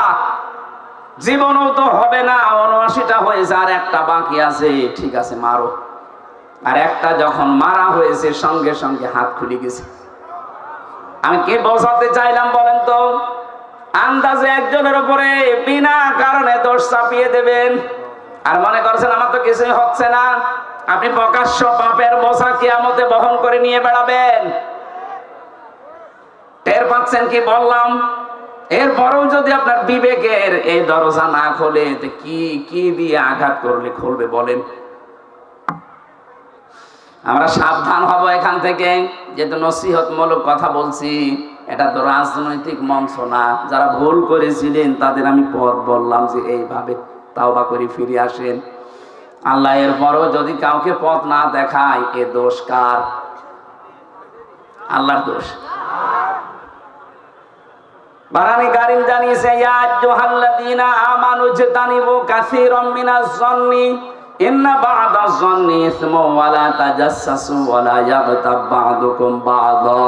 জীবনও তো হবে না। 79টা হয়েছে, আর একটা বাকি আছে। ঠিক আছে, মারো। আর একটা যখন মারা হয়েছে সঙ্গে সঙ্গে হাত খুলে গেছে। আমি কি বোঝাতে চাইলাম বলেন তো? আন্দাজে একজনের উপরে বিনা কারণে দোষ চাপিয়ে দেবেন আর মনে করছেন আমার তো কিছুই হচ্ছে না। আপনি প্রকাশ্য পাপের বোঝা কিয়ামতে বহন করে নিয়ে বেড়াবেন। টের পাচ্ছেন কি বললাম? এরপরেও যদি আপনার বিবেকের এই দরজা না খোলে, কি দিয়ে আঘাত করলে খুলবে বলেন? আমরা সাবধান হব এখান থেকে। যেহেতু নসিহতমূলক কথা বলছি, এটা তো রাজনৈতিক মঞ্চ না। যারা ভুল করেছিলেন তাদের আমি পথ বললাম যে এইভাবে তাওবা করে ফিরে আসেন। আল্লাহ এরপরও যদি কাউকে পথ না দেখায়, এ দোষ কার? আল্লাহর দোষ। বারানি কারীম জানিয়েছে, ইয়া আইয়ুহাল্লাযীনা আমানু ইজতানিবু কাসীরাম মিনাজ যন্নি ইন্না বা'দাজ যন্নি ইসমুন ওয়া লা তাজাসসু ওয়া লা ইয়াগতাব বা'দুকুম বা'দা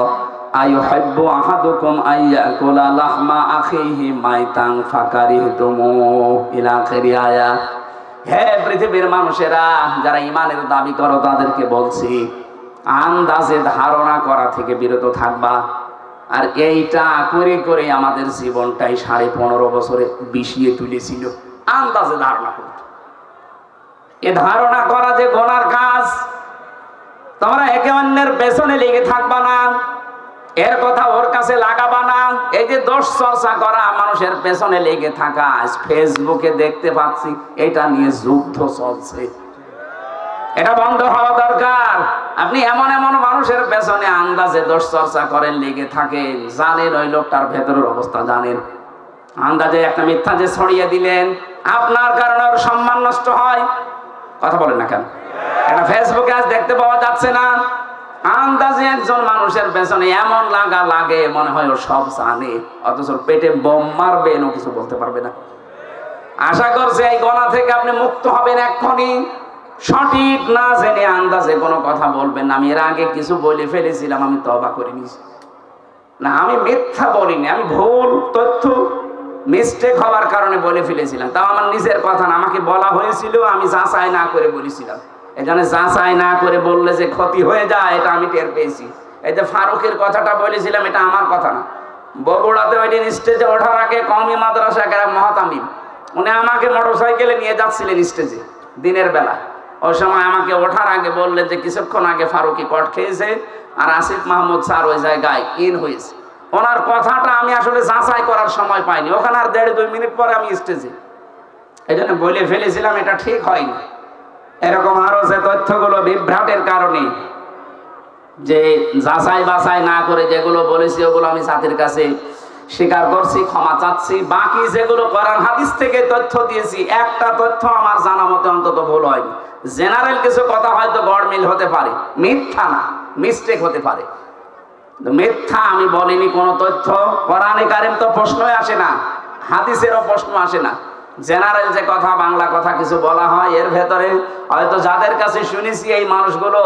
আইয়ুহিব্বু আহাদুকুম আইয়াকুলা লাহমা আখিহি মাইতান ফাকারিহতুমু ইলা আখিরি আয়াত। হে পৃথিবীর মানুষেরা, যারা ঈমানের দাবি করো তাদেরকে বলছি, আন্দাজে ধারণা করা থেকে বিরত থাকবা। আর এইটা করে করে আমাদের জীবনটাই 15.5 বছরে বিষিয়ে তুলেছিল। আন্দাজে ধারণা করত। এ ধারণা করা যে গুনার কাজ। তোমরা একে অন্যের পেছনে লেগে থাকবা না, এর কথা ওর কাছে লাগাবা না। এই যে দোষ চর্চা করা, মানুষের পেছনে লেগে থাকা, ফেসবুকে দেখতে পাচ্ছি এটা নিয়ে যুদ্ধ চলছে। এটা বন্ধ হওয়া দরকার। আপনি এমন এমন মানুষের পেছনে আন্দাজে দোষ চর্চা করেন, লেগে থাকেন, জানেন ওই লোকটার ভেতরের অবস্থা জানেন। আন্দাজে একটা মিথ্যা যে ছড়িয়ে দিলেন, আপনার কারণে ওর সম্মান নষ্ট হয়। কথা বলেন না কেন? এটা ফেসবুকে আজ দেখতে পাওয়া যাচ্ছে না? আন্দাজে একজন মানুষের পেছনে এমন লাগা লাগে মনে হয় ও সব জানে, অথচ পেটে বোম মারবে, ও কিছু বলতে পারবে না। আশা করছি এই গোনা থেকে আপনি মুক্ত হবেন এক্ষুনি। সঠিক না জেনে আন্দাজে কোনো কথা বলবেন না। আমি এর আগে কিছু বলে ফেলেছিলাম, আমি তওবা করে নিয়েছি। না, আমি মিথ্যা বলিনি, আমি ভুল তথ্য মিস্টেক হওয়ার কারণে বলে ফেলেছিলাম। তাও আমার নিজের কথা না, আমাকে বলা হয়েছিল, আমি যাচাই না করে বলেছিলাম। এখানে যাচাই না করে বললে যে ক্ষতি হয়ে যায়, এটা আমি টের পেয়েছি। এই যে ফারুকের কথাটা বলেছিলাম, এটা আমার কথা না। বগুড়াতে ওই দিন স্টেজে ওঠার আগে কওমি মাদ্রাসা মহাতামিম উনি আমাকে মোটরসাইকেলে নিয়ে যাচ্ছিলেন স্টেজে দিনের বেলা। ওই সময় আমাকে ওঠার আগে বললেন যে কিছুক্ষণ আগে ফারুকি কট খেয়েছে আর আসিফ মাহমুদ স্যার ওই জায়গায় ইন হয়েছে। ওনার কথাটা আমি আসলে যাচাই করার সময় পাইনি। ওখানে আর 1.5-2 মিনিট পরে আমি স্টেজে, এই জন্য বলে ফেলেছিলাম, এটা ঠিক হয়নি। এরকম আরো যে তথ্যগুলো বিভ্রাটের কারণে, যে যাচাই বাছাই না করে যেগুলো বলেছি ওগুলো আমি জাতির কাছে স্বীকার করছি, ক্ষমা চাচ্ছি। বাকি যেগুলো কোরআন হাদিস থেকে তথ্য দিয়েছি, একটা তথ্য আমার জানা মতে অন্তত ভুল হয়নি। জেনারেল কিছু কথা হয়তো গড়মিল হতে পারে, মিথ্যা না, মিস্টেক হতে পারে। মিথ্যা আমি বলিনি কোনো তথ্য। কোরআনে কারিম তো প্রশ্নই আসে না, হাদিসেরও প্রশ্ন আসে না। জেনারেল যে কথা, বাংলা কথা কিছু বলা হয়, এর ভেতরে হয়তো যাদের কাছে শুনেছি এই মানুষগুলো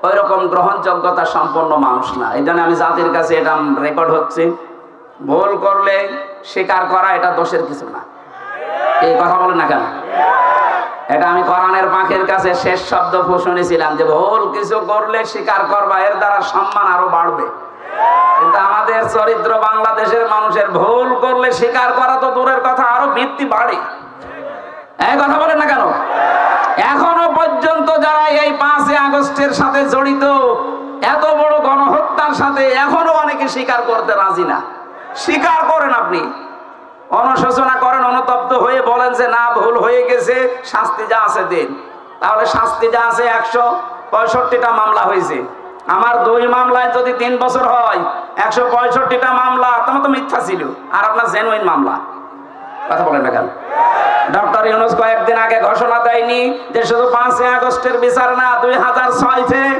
ওই রকম গ্রহণযোগ্যতা সম্পন্ন মানুষ না। এই জন্য আমি জাতির কাছে এটা রেকর্ড হচ্ছে। ভুল করলে স্বীকার করা এটা দোষের কিছু না। এই কথা বলেন না কেন? এটা আমি কোরআনের পাখির কাছে শেষ শব্দ শুনেছিলাম যে ভুল কিছু করলে স্বীকার করবা, এর দ্বারা সম্মান আরো বাড়বে। কিন্তু আমাদের চরিত্র, বাংলাদেশের মানুষের ভুল করলে স্বীকার করা তো দূরের কথা, আরো বৃত্তি বাড়ে। এই কথা বলেন না কেন? এখনো পর্যন্ত যারা এই 5 আগস্টের সাথে জড়িত, এত বড় গণহত্যার সাথে, এখনো অনেকে স্বীকার করতে রাজি না। স্বীকার করেন, আপনি অনুশোচনা করেন, অনুতপ্ত হয়ে বলেন যে না, ভুল হয়ে গেছে, শাস্তি যা আছে দেন। তাহলে শাস্তি যা আছে, 165টা মামলা হয়েছে। আমার 2 মামলায় যদি 3 বছর হয়, 165টা মামলা তোমার তো মিথ্যা ছিল, আর আপনার জেনুইন মামলা। কথা বলেন না কেন? ডক্টর ইউনূস কয়েকদিন আগে ঘোষণা দেয়নি যে শুধু 5 আগস্টের বিচার না, 2006 থেকে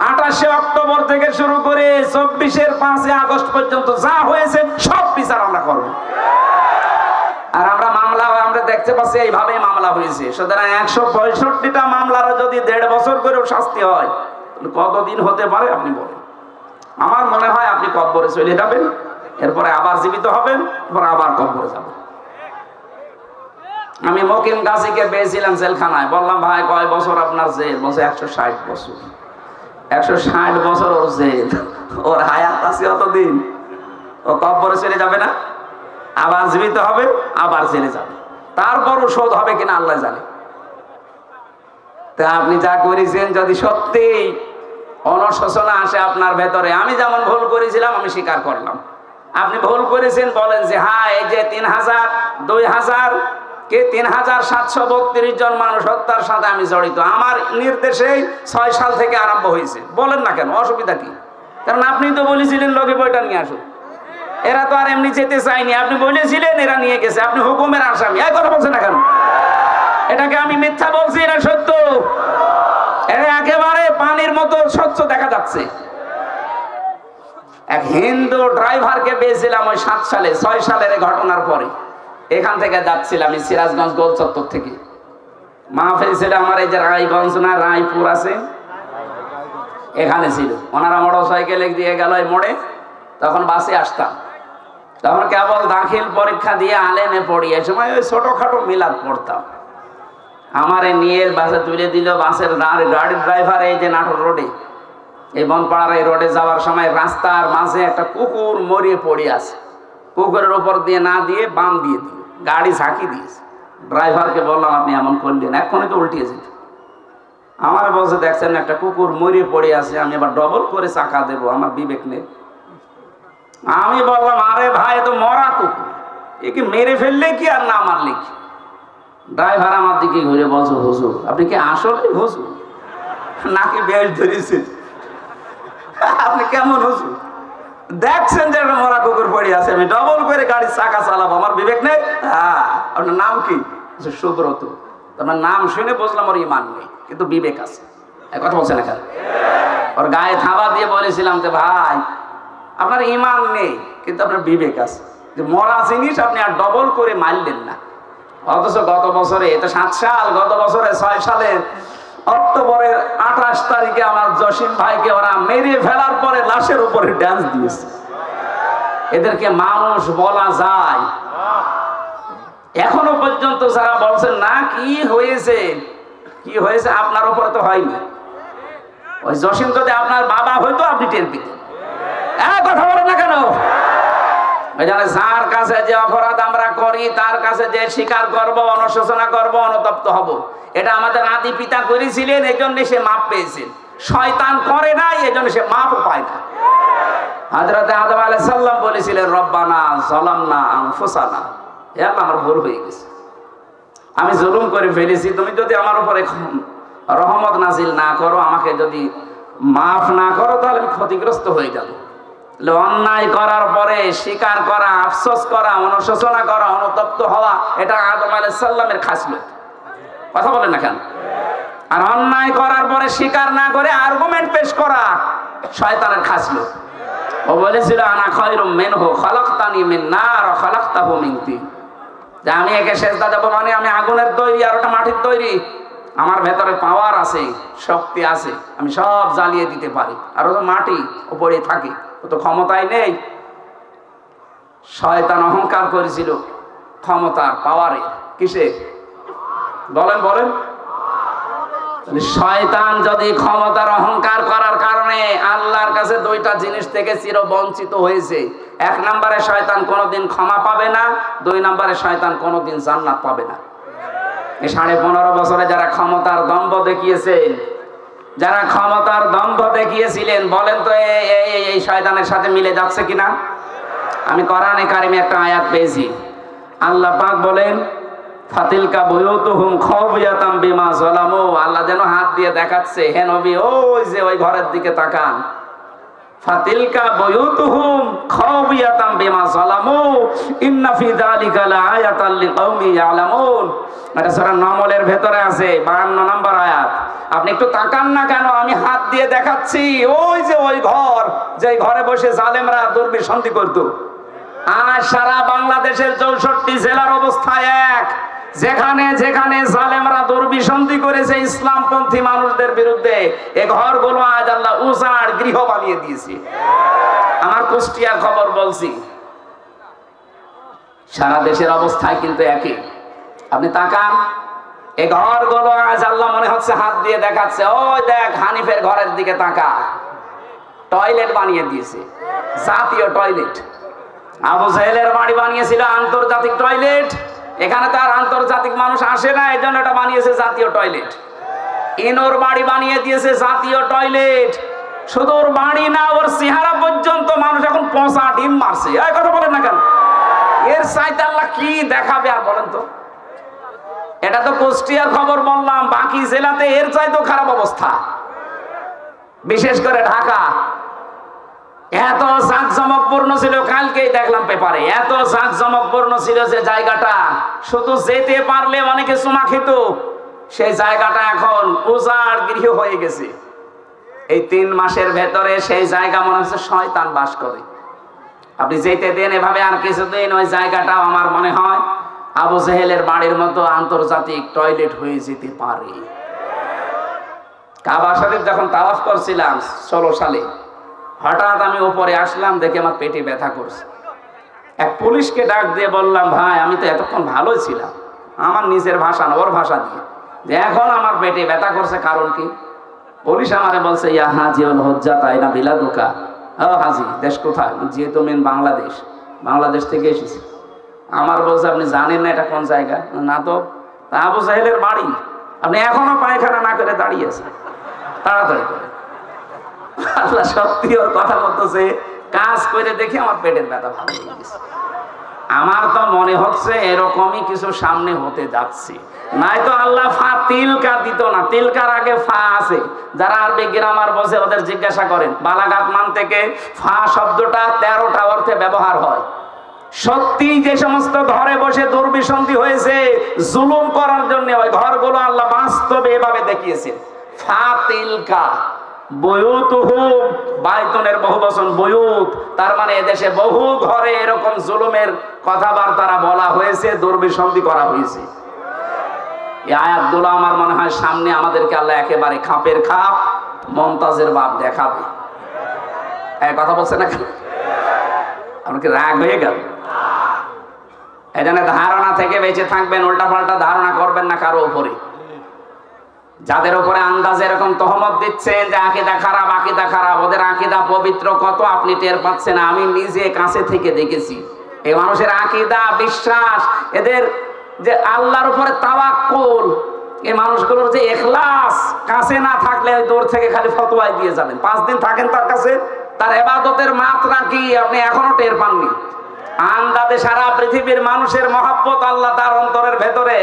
28 অক্টোবর থেকে শুরু করে 24-এর 5 আগস্ট পর্যন্ত যা হয়েছে সব বিচার আমরা করব। আর আমরা মামলা আমরা দেখতে পাচ্ছি এইভাবেই মামলা হয়েছে। সুতরাং 165টা মামলার যদি 1.5 বছর করেও শাস্তি হয়, কতদিন হতে পারে আপনি বলেন? আমার মনে হয় আপনি কবরে চলে যাবেন, এরপরে আবার জীবিত হবেন, এরপর আবার কবরে যাবেন। আমি মকিম গাজীকে পেয়েছিলাম জেলখানায়, বললাম ভাই কয় বছর আপনার জেল? বলছে 160 বছর। 160 বছর ওর জেল, ওর হায়াত আছে অতদিন, ও কবরে চলে যাবে না? আবার জীবিত হবে, আবার জেলে যাবে, তারপরও শোধ হবে কিনা আল্লাহ জানে। তা আপনি যা করেছেন, যদি সত্যি অনুশোচনা আসে আপনার ভেতরে, আমি যেমন ভুল করেছিলাম আমি স্বীকার করলাম, আপনি ভুল করেছেন, বলেন যে হ্যাঁ এই যে 3,732 জন মানুষ হত্যার সাথে আমি জড়িত, আমার নির্দেশে 6 সাল থেকে আরম্ভ হয়েছে, বলেন না কেন, অসুবিধা কি? কারণ আপনি তো বলেছিলেন লগে বইটা নিয়ে আসুন। এরা তো আর এমনি যেতে চায়নি, আপনি বলেছিলেন, এরা নিয়ে গেছে, আপনি হুকুমের আসামি। এই কথা বলছেন না কেন? এটাকে আমি মিথ্যা বলছি না সত্য? এটা একেবারে পানির মতো স্বচ্ছ দেখা যাচ্ছে। এক হিন্দু ড্রাইভারকে পেয়েছিলাম ওই 7 সালে, 6 সালের ঘটনার পরে। এখান থেকে যাচ্ছিলাম সিরাজগঞ্জ গোল চত্বর থেকে, মাহফিল ছিল আমার এই যে রায়গঞ্জ না রায়পুর আছে, এখানে ছিল। ওনারা মোটর সাইকেল দিয়ে গেল এই মোড়ে, তখন বাসে আসতাম, তখন কেবল দাখিল পরীক্ষা দিয়ে আলেমে পড়ি, এই সময় ওই ছোটখাটো মিলাদ পড়তাম। আমারে নিয়ে বাসে তুলে দিল। বাসের গাড়ির ড্রাইভার এই যে নাটোর রোডে, এই বনপাড়ার এই রোডে যাওয়ার সময় রাস্তার মাঝে একটা কুকুর মরিয়ে পড়ে আছে, পুকুরের উপর দিয়ে না দিয়ে বাম দিয়ে দিল, গাড়ি ঝাঁকি দিয়েছে। ড্রাইভারকে বললাম আপনি এমন করলেন, এখনই তো উল্টিয়ে যেত। আমার বলছে দেখছেন একটা কুকুর মরিয়ে পড়ে আছে, আমি আবার ডবল করে চাকা দেবো, আমার বিবেক নেই। আমি বললাম আরে ভাই তো মরা কুকুর, এ কি মেরে ফেললে কি আর না মারলে কি? ড্রাইভার আমার দিকে ঘুরে বলছো হুজুর আপনি কি আসলে হুজুর নাকি বেশ ধরেছেন? আপনি কেমন হুজুর? দেখছেন যে একটা মরা কুকুর পড়ে আছে, আমি ডবল করে গাড়ির চাকা চালাবো, আমার বিবেক নেই? হ্যাঁ। আপনার নাম কি? সুব্রত। তোমার নাম শুনে বুঝলাম ওর ইমান নেই, কিন্তু বিবেক আছে। কথা বলছেন এখানে? ওর গায়ে থাবা দিয়ে বলেছিলাম যে ভাই আপনার ইমান নেই, কিন্তু আপনার বিবেক আছে, যে মরা জিনিস আপনি আর ডবল করে মারলেন না। অথচ গত বছরে, এটা 7 সাল, গত বছরে 6 সালের অক্টোবরের 28 তারিখে আমার জসিম ভাইকে ওরা মেরে ফেলার পরে লাশের উপরে ড্যান্স দিয়েছে। এদেরকে মানুষ বলা যায়? এখনো পর্যন্ত যারা বলছেন না কি হয়েছে, কি হয়েছে, আপনার উপরে তো হয়নি। ওই জসিম যদি আপনার বাবা হইতো আপনি টের পেতেন। কথা বলেন না কেন? যার কাছে যে অপরাধ আমরা করি তার কাছে যে স্বীকার করব, অনুশোচনা করব, অনুতপ্ত হব, এটা আমাদের আদি পিতা করেছিলেন, এই জন্য সে মাপ পেয়েছেন। শয়তান করে নাই, এই জন্য সে মাপও পায় না। হযরত আদম আলাইহিস সালাম বলেছিলেন রব্বানা যালামনা আনফুসানা, হে আল্লাহ আমার ভুল হয়ে গেছে, আমি জুলুম করে ফেলেছি, তুমি যদি আমার উপরে রহমত নাজিল না করো, আমাকে যদি মাফ না করো, তাহলে আমি ক্ষতিগ্রস্ত হয়ে যাব। অন্যায় করার পরে স্বীকার করা, আফসোস করা, অনুশোচনা করা, অনুতপ্ত হওয়া, এটা আদম আলাইহিস সালামের খাসলত। কথা বলেন না কেন? আর অন্যায় করার পরে স্বীকার না করে আর্গুমেন্ট পেশ করা শয়তানের খাসলত। ও বলেছিল আনা খায়রুম মিনহু খালাকতানি মিন নার ওয়া খালাকতাহু মিন তিন, যে আমি একে সেজদা দেব মানে আমি আগুনের তৈরি আর ওটা মাটির তৈরি, আমার ভেতরে পাওয়ার আছে, শক্তি আছে, আমি সব জ্বালিয়ে দিতে পারি, আর ও তো মাটি, ও পড়ে থাকে, ও তো ক্ষমতাই নেই। শয়তান অহংকার করেছিল ক্ষমতার, পাওয়ারে, কিসে বলেন বলেন? শয়তান যদি ক্ষমতার অহংকার করার কারণে আল্লাহর কাছে দুইটা জিনিস থেকে চির বঞ্চিত হয়েছে, এক নম্বরে শয়তান কোনোদিন ক্ষমা পাবে না, দুই নম্বরে শয়তান কোনোদিন জান্নাত পাবে না। এই 15.5 বছরে যারা ক্ষমতার দম্ভ দেখিয়েছেন, যারা ক্ষমতার দম্ভ দেখিয়েছিলেন, বলেন তো এই শয়তানের সাথে মিলে যাচ্ছে কিনা? আমি কোরআনে কারিমে একটা আয়াত পেয়েছি, আল্লাহ পাক বলেন ফাতিলকা বুয়ুতুহুম খাওফিয়াতাম বিমা যালামু, আল্লাহ যেন হাত দিয়ে দেখাচ্ছে, হে নবী ওই যে ওই ঘরের দিকে তাকান, ফাতিলকা বুয়ুতুহুম খাওফিয়াতাম বিমা যালামু ইন্না ফি যালিকা লাআয়াতাল লিকাউমি ইয়ালামুন। এটা সূরা নামলের ভেতরে আছে, 52 নম্বর আয়াত। আপনি একটু তাকান না কেন? আমি হাত দিয়ে দেখাচ্ছি, ওই যে ওই ঘর, যে ঘরে বসে জালেমরা দুর্বিসন্ধি করত। আর সারা বাংলাদেশের 64 জেলার অবস্থা এক, যেখানে যেখানে জালেমরা দুর্বিসন্ধি করেছে ইসলামপন্থী মানুষদের বিরুদ্ধে, এই ঘরগুলো আজ আল্লাহ উজাড় গৃহ বানিয়ে দিয়েছে। আমার কুষ্টিয়ার খবর বলছি, সারা দেশের অবস্থায় কিন্তু একই। আপনি তাকান, এই ঘরগুলো আজ আল্লাহ মনে হচ্ছে হাত দিয়ে দেখাচ্ছে, ওই দেখ হানিফের ঘরের দিকে তাকা, টয়লেট বানিয়ে দিয়েছে, জাতীয় টয়লেট। আবু জাহেলের বাড়ি বানিয়েছিল আন্তর্জাতিক টয়লেট, এখানে তার আন্তর্জাতিক মানুষ আসে না, এই জন্য এটা বানিয়েছে জাতীয় টয়লেট। ইনোর বাড়ি বানিয়ে দিয়েছে জাতীয় টয়লেট। শুধু ওর বাড়ি না, ওর চেহারা পর্যন্ত মানুষ এখন পচা ডিম মারছে। এই কথা বলেন না কেন? এর চাইতে আল্লাহ কি দেখাবে আর বলেন তো? এটা তো কুষ্টিয়ার খবর বললাম, বাকি জেলাতে এর চাইতেও খারাপ অবস্থা, বিশেষ করে ঢাকা। এত জাঁকজমকপূর্ণ ছিল, কালকেই দেখলাম পেপারে, এত জাঁকজমকপূর্ণ ছিল যে জায়গাটা শুধু যেতে পারলে অনেকে চুমা খেত, সেই জায়গাটা এখন উজাড় গৃহ হয়ে গেছে। এই 3 মাসের ভেতরে সেই জায়গা মনে হচ্ছে শয়তান বাস করে। আপনি যেতে দেন এভাবে, আর কিছুদিন ওই জায়গাটাও আমার মনে হয় আবু জাহেলের বাড়ির মতো আন্তর্জাতিক টয়লেট হয়ে যেতে পারে। কাবা শরীফ যখন তাওয়াফ করছিলাম 16 সালে, হঠাৎ আমি উপরে আসলাম, দেখে আমার পেটে ব্যথা করছে। এক পুলিশকে ডাক দিয়ে বললাম, ভাই আমি তো এতক্ষণ ভালোই ছিলাম, আমার নিজের ভাষা না ওর ভাষা দিয়ে, যে এখন আমার পেটে ব্যথা করছে, কারণ কি? পুলিশ আমারে বলছে, ইয়া হাজি ওয়াল হজ্জা তাইনা বিলাদুকা। ও হাজি, দেশ কোথায়? যেহেতু মেন বাংলাদেশ, বাংলাদেশ থেকে এসেছি। আমার বলছে, আপনি জানেন না এটা কোন জায়গা? না তো। আবু জাহেলের বাড়ি, আপনি এখনো পায়খানা না করে দাঁড়িয়ে আছেন, তাড়াতাড়ি করে। আল্লাহ সত্যি ওর কথা মতো যে কাজ করে দেখে আমার পেটের ব্যথা ভালো হয়ে গেছে। আমার তো মনে হচ্ছে এরকমই কিছু সামনে হতে যাচ্ছে, নাই তো আল্লাহ ফা তিলকা দিত না। তিলকার আগে ফা আছে, যারা আরবি গ্রামার বোঝে ওদের জিজ্ঞাসা করেন। বালাগাত মান থেকে ফা শব্দটা 13টা অর্থে ব্যবহার হয়। সত্যি যে সমস্ত ঘরে বসে দুর্বিসন্ধি হয়েছে জুলুম করার জন্য, ওই ঘরগুলো আল্লাহ বাস্তবে এভাবে দেখিয়েছে। ফা তিলকা বুয়ুতুহুম, বাইতুনের বহুবচন বুয়ুত, তার মানে এদেশে বহু ঘরে এরকম জুলুমের কথাবার্তা বলা হয়েছে, দুর্বিসন্ধি করা হয়েছে। এই আয়াতগুলো আমার মনে হয় সামনে আমাদেরকে আল্লাহ একেবারে খাপের খাপ, মমতাজের বাপ দেখাবে। এই কথা বলছে না কেন? আপনাকে রাগ হয়ে গেল? এই জন্য ধারণা থেকে বেঁচে থাকবেন, উল্টা পাল্টা ধারণা করবেন না কারো উপরে। যাদের উপরে আন্দাজ এরকম তহমত দিচ্ছেন যে আকীদা খারাপ, আকীদা খারাপ, ওদের আকীদা পবিত্র কত আপনি টের পাচ্ছেন। আমি নিজে কাছে থেকে দেখেছি এই মানুষের আকীদা, বিশ্বাস, এদের যে আল্লাহর উপরে তাওয়াক্কুল, এই মানুষগুলোর যে ইখলাস, কাছে না থাকলে দূর থেকে খালি ফতোয়াই দিয়ে যাবেন। 5 দিন থাকেন তার কাছে, তার ইবাদতের মাত্রা কি আপনি এখনো টের পাননি। আন্দাজে সারা পৃথিবীর মানুষের মহব্বত আল্লাহ তার অন্তরের ভেতরে,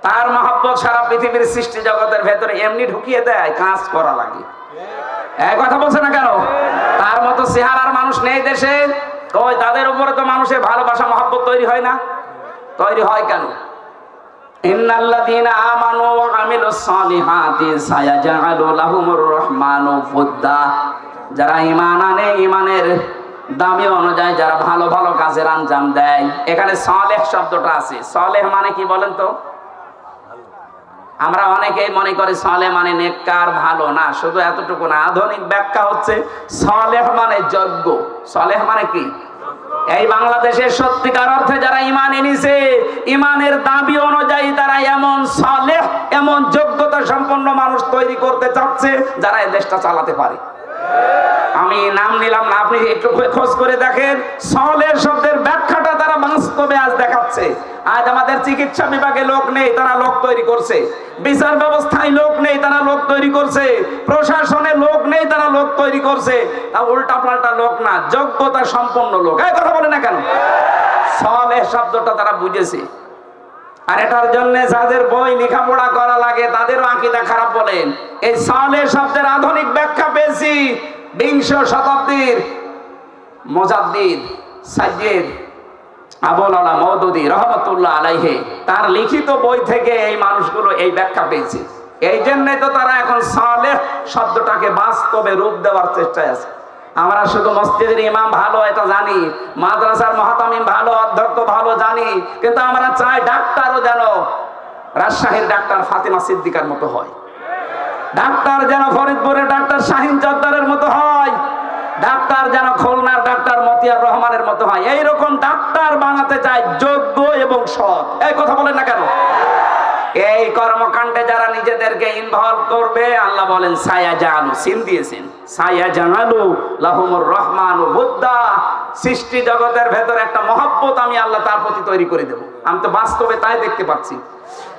তার মহব্বত সারা পৃথিবীর সৃষ্টি জগতের ভেতরে এমনি ঢুকিয়ে দেয়, কাজ করা লাগে। এই কথা বলছে না কেন? তার মতো চেহারার মানুষ নেই পরে তো মানুষের ভালোবাসা মহব্বত তৈরি হয় না। তৈরি হয় কেন? ইন্নাল্লাযীনা আমানু ওয়া আমিলুস সালিহাতি সায়াজআলু লাহুমুর রহমানু উদ্দা। যারা ঈমান আনে, ঈমানের দাবি অনুযায়ী যারা ভালো ভালো কাজের আঞ্জাম দেয়, এখানে সালেহ শব্দটা আছে। সালেহ মানে কি বলেন তো? আমরা অনেকেই মনে করি সালেহ মানে নেককার, ভালো না। শুধু এতটুকু না, আধুনিক ব্যাখ্যা হচ্ছে সালেহ মানে যোগ্য। সালেহ মানে কি? এই বাংলাদেশের সত্যিকার অর্থে যারা ঈমান এনেছে, ঈমানের দাবি অনুযায়ী তারা এমন সালেহ, এমন যোগ্যতা সম্পন্ন মানুষ তৈরি করতে চাচ্ছে যারা এই দেশটা চালাতে পারে। আমি নাম নিলাম না, আপনি একটু খোঁজ করে দেখেন। সালেহ শব্দের ব্যাখ্যাটা তারা বাস্তবে আজ দেখাচ্ছে। আজ আমাদের চিকিৎসা বিভাগে লোক নেই, তারা লোক তৈরি করছে। বিচার ব্যবস্থায় লোক নেই, তারা লোক তৈরি করছে। প্রশাসনে লোক নেই, তারা লোক তৈরি করছে। তা উল্টা পাল্টা লোক না, যোগ্যতা সম্পন্ন লোক। এই কথা বলে না কেন? সালেহ শব্দটা তারা বুঝেছে। আর এটার জন্য যাদের বই লেখাপড়া করা লাগে তাদেরও আকীদা খারাপ বলেন। এই সালেহ শব্দের আধুনিক ব্যাখ্যা পেয়েছি 20 শতাব্দীর মুজাদ্দিদ সাইয়্যিদ আবুল আলা মওদুদী রাহমাতুল্লাহ আলাইহি তার লিখিত বই থেকে এই মানুষগুলো এই ব্যাখ্যা পেয়েছে। এই জন্যই তো তারা এখন সালেহ শব্দটাকে বাস্তবে রূপ দেওয়ার চেষ্টায় আছে। আমরা শুধু মসজিদের ইমাম ভালো এটা জানি, মাদ্রাসার মুহতামিম ভালো, অধ্যক্ষ ভালো জানি, কিন্তু আমরা চাই ডাক্তারও যেন রাজশাহীর ডাক্তার ফাতেমা সিদ্দিকার মতো হয়, ডাক্তার যেন ফরিদপুরের ডাক্তার শাহিন চদ্দারের মতো হয়, ডাক্তার যেন খুলনার ডাক্তার মতিয়ার রহমানের মতো হয়। এইরকম ডাক্তার বানাতে চাই, যোগ্য এবং সৎ। এই কথা বলেন না কেন? এই কর্মকাণ্ডে যারা নিজেদেরকে ইনভলভ করবে, আল্লাহ বলেন সায়াজআলু, সিন দিয়েছেন, সায়াজআলু লাহুমুর রহমানু উদ্দা। সৃষ্টি জগতের ভেতর একটা মহব্বত আমি আল্লাহ তার প্রতি তৈরি করে দেব। আমি তো বাস্তবে তাই দেখতে পাচ্ছি।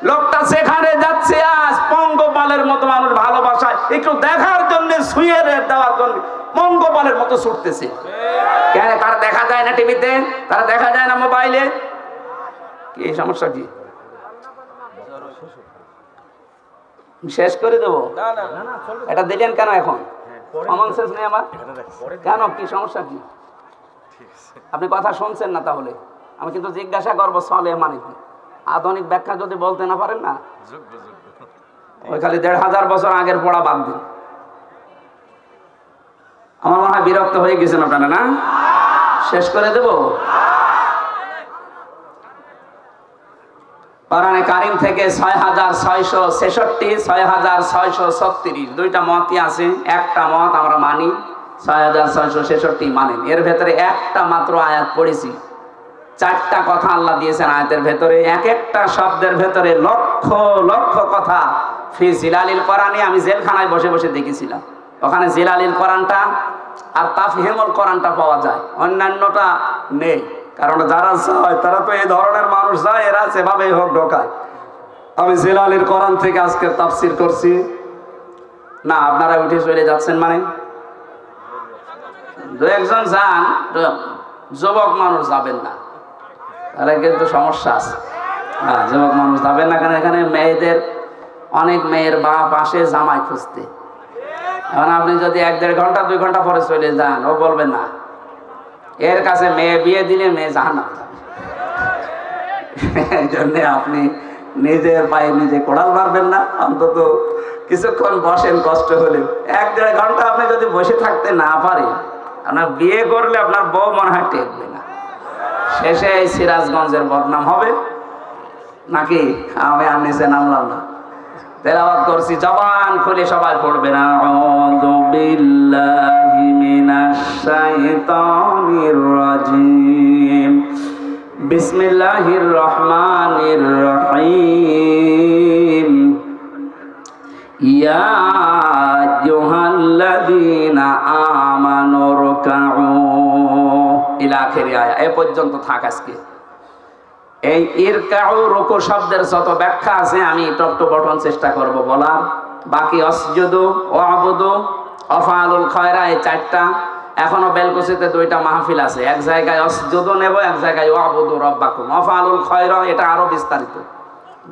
লোকটা সেখানে যাচ্ছে আজ পঙ্গপালের মতো, মানুষ ভালোবাসায় একটু দেখার জন্য, শুয়ে দেওয়ার জন্য পঙ্গপালের মতো ছুটতেছে। কেন? তারা দেখা যায় না টিভিতে, তারা দেখা যায় না মোবাইলে। কি সমস্যা? কি শেষ করে দেবো? এটা দিলেন কেন এখন? কমন সেন্স নেই আমার কেন? কি সমস্যা? কি আপনি কথা শুনছেন না? তাহলে আমি কিন্তু জিজ্ঞাসা করবো সালেহ মানে কি। আধুনিক ব্যাখ্যা যদি বলতে না পারেন না, ওই খালি 1500 বছর আগের পড়া বাদ দিন। আমার মনে হয় বিরক্ত হয়ে গেছেন আপনারা না? শেষ করে দেব? কোরআনে কারীম থেকে 6666, 6636 দুইটা মতই আছে। একটা মত আমরা মানি, 6666 মানেন। এর ভেতরে একটা মাত্র আয়াত পড়েছি, 4টা কথা আল্লাহ দিয়েছেন আয়াতের ভেতরে। এক একটা শব্দের ভেতরে লক্ষ লক্ষ কথা। ফি জিলালিল কোরআনে আমি জেলখানায় বসে বসে দেখেছিলাম। ওখানে জিলালিল কোরআনটা আর তাফহিমুল কোরআনটা পাওয়া যায়, অন্যান্যটা নেই। কারণ যারা চায় তারা তো এই ধরনের মানুষ যায়, এরা সেভাবেই হোক ঢোকায়। আমি জিলালিল কোরআন থেকে আজকে তাফসির করছি না। আপনারা উঠে চলে যাচ্ছেন মানে? দু একজন যান, যুবক মানুষ যাবেন না, তাহলে কিন্তু সমস্যা আছে। হ্যাঁ, যুবক মানুষ যাবেন না। কারণ এখানে মেয়েদের, অনেক মেয়ের বাপ আসে জামাই খুঁজতে। এখন আপনি যদি 1-1.5 ঘন্টা 2 ঘন্টা পরে চলে যান, ও বলবে না, এর কাছে মেয়ে বিয়ে দিলে মেয়ে জাহান্নামে যাবে। এই জন্য আপনি নিজের পায়ে নিজে কোড়াল মারবেন না, অন্তত কিছুক্ষণ বসেন, কষ্ট হলেও। 1-1.5 ঘন্টা আপনি যদি বসে থাকতে না পারেন, আপনার বিয়ে করলে আপনার বউ মনে হয় টেকবে না। শেষে এই সিরাজগঞ্জের বদনাম হবে নাকি? আমি আর নিচে নামলাম না, তেলাওয়াত করছি, জবান খুলে সবাই পড়বেন। আউযু বিল্লাহি মিনাশ শাইতানির রাজিম, বিসমিল্লাহির রহমানির রহিম। ইয়া আইয়ুহাল্লাযীনা আমানু রুকউ ইলা আখিরি আয়া। এ পর্যন্ত থাক আজকে। এই ইরকাউ রুকু শব্দের যত ব্যাখ্যা আছে আমি টপ টু বটন চেষ্টা করব বলার। বাকি আসজুদু, ওয়াবুদু, আফআলুল খায়রা, এই 4টা। এখনো বেলকুচিতে 2টা মাহফিল আছে। এক জায়গায় আসজুদু নেব, এক জায়গায় ওয়াবুদু রাব্বাকুম। আফআলুল খায়রা এটা আরো বিস্তারিত।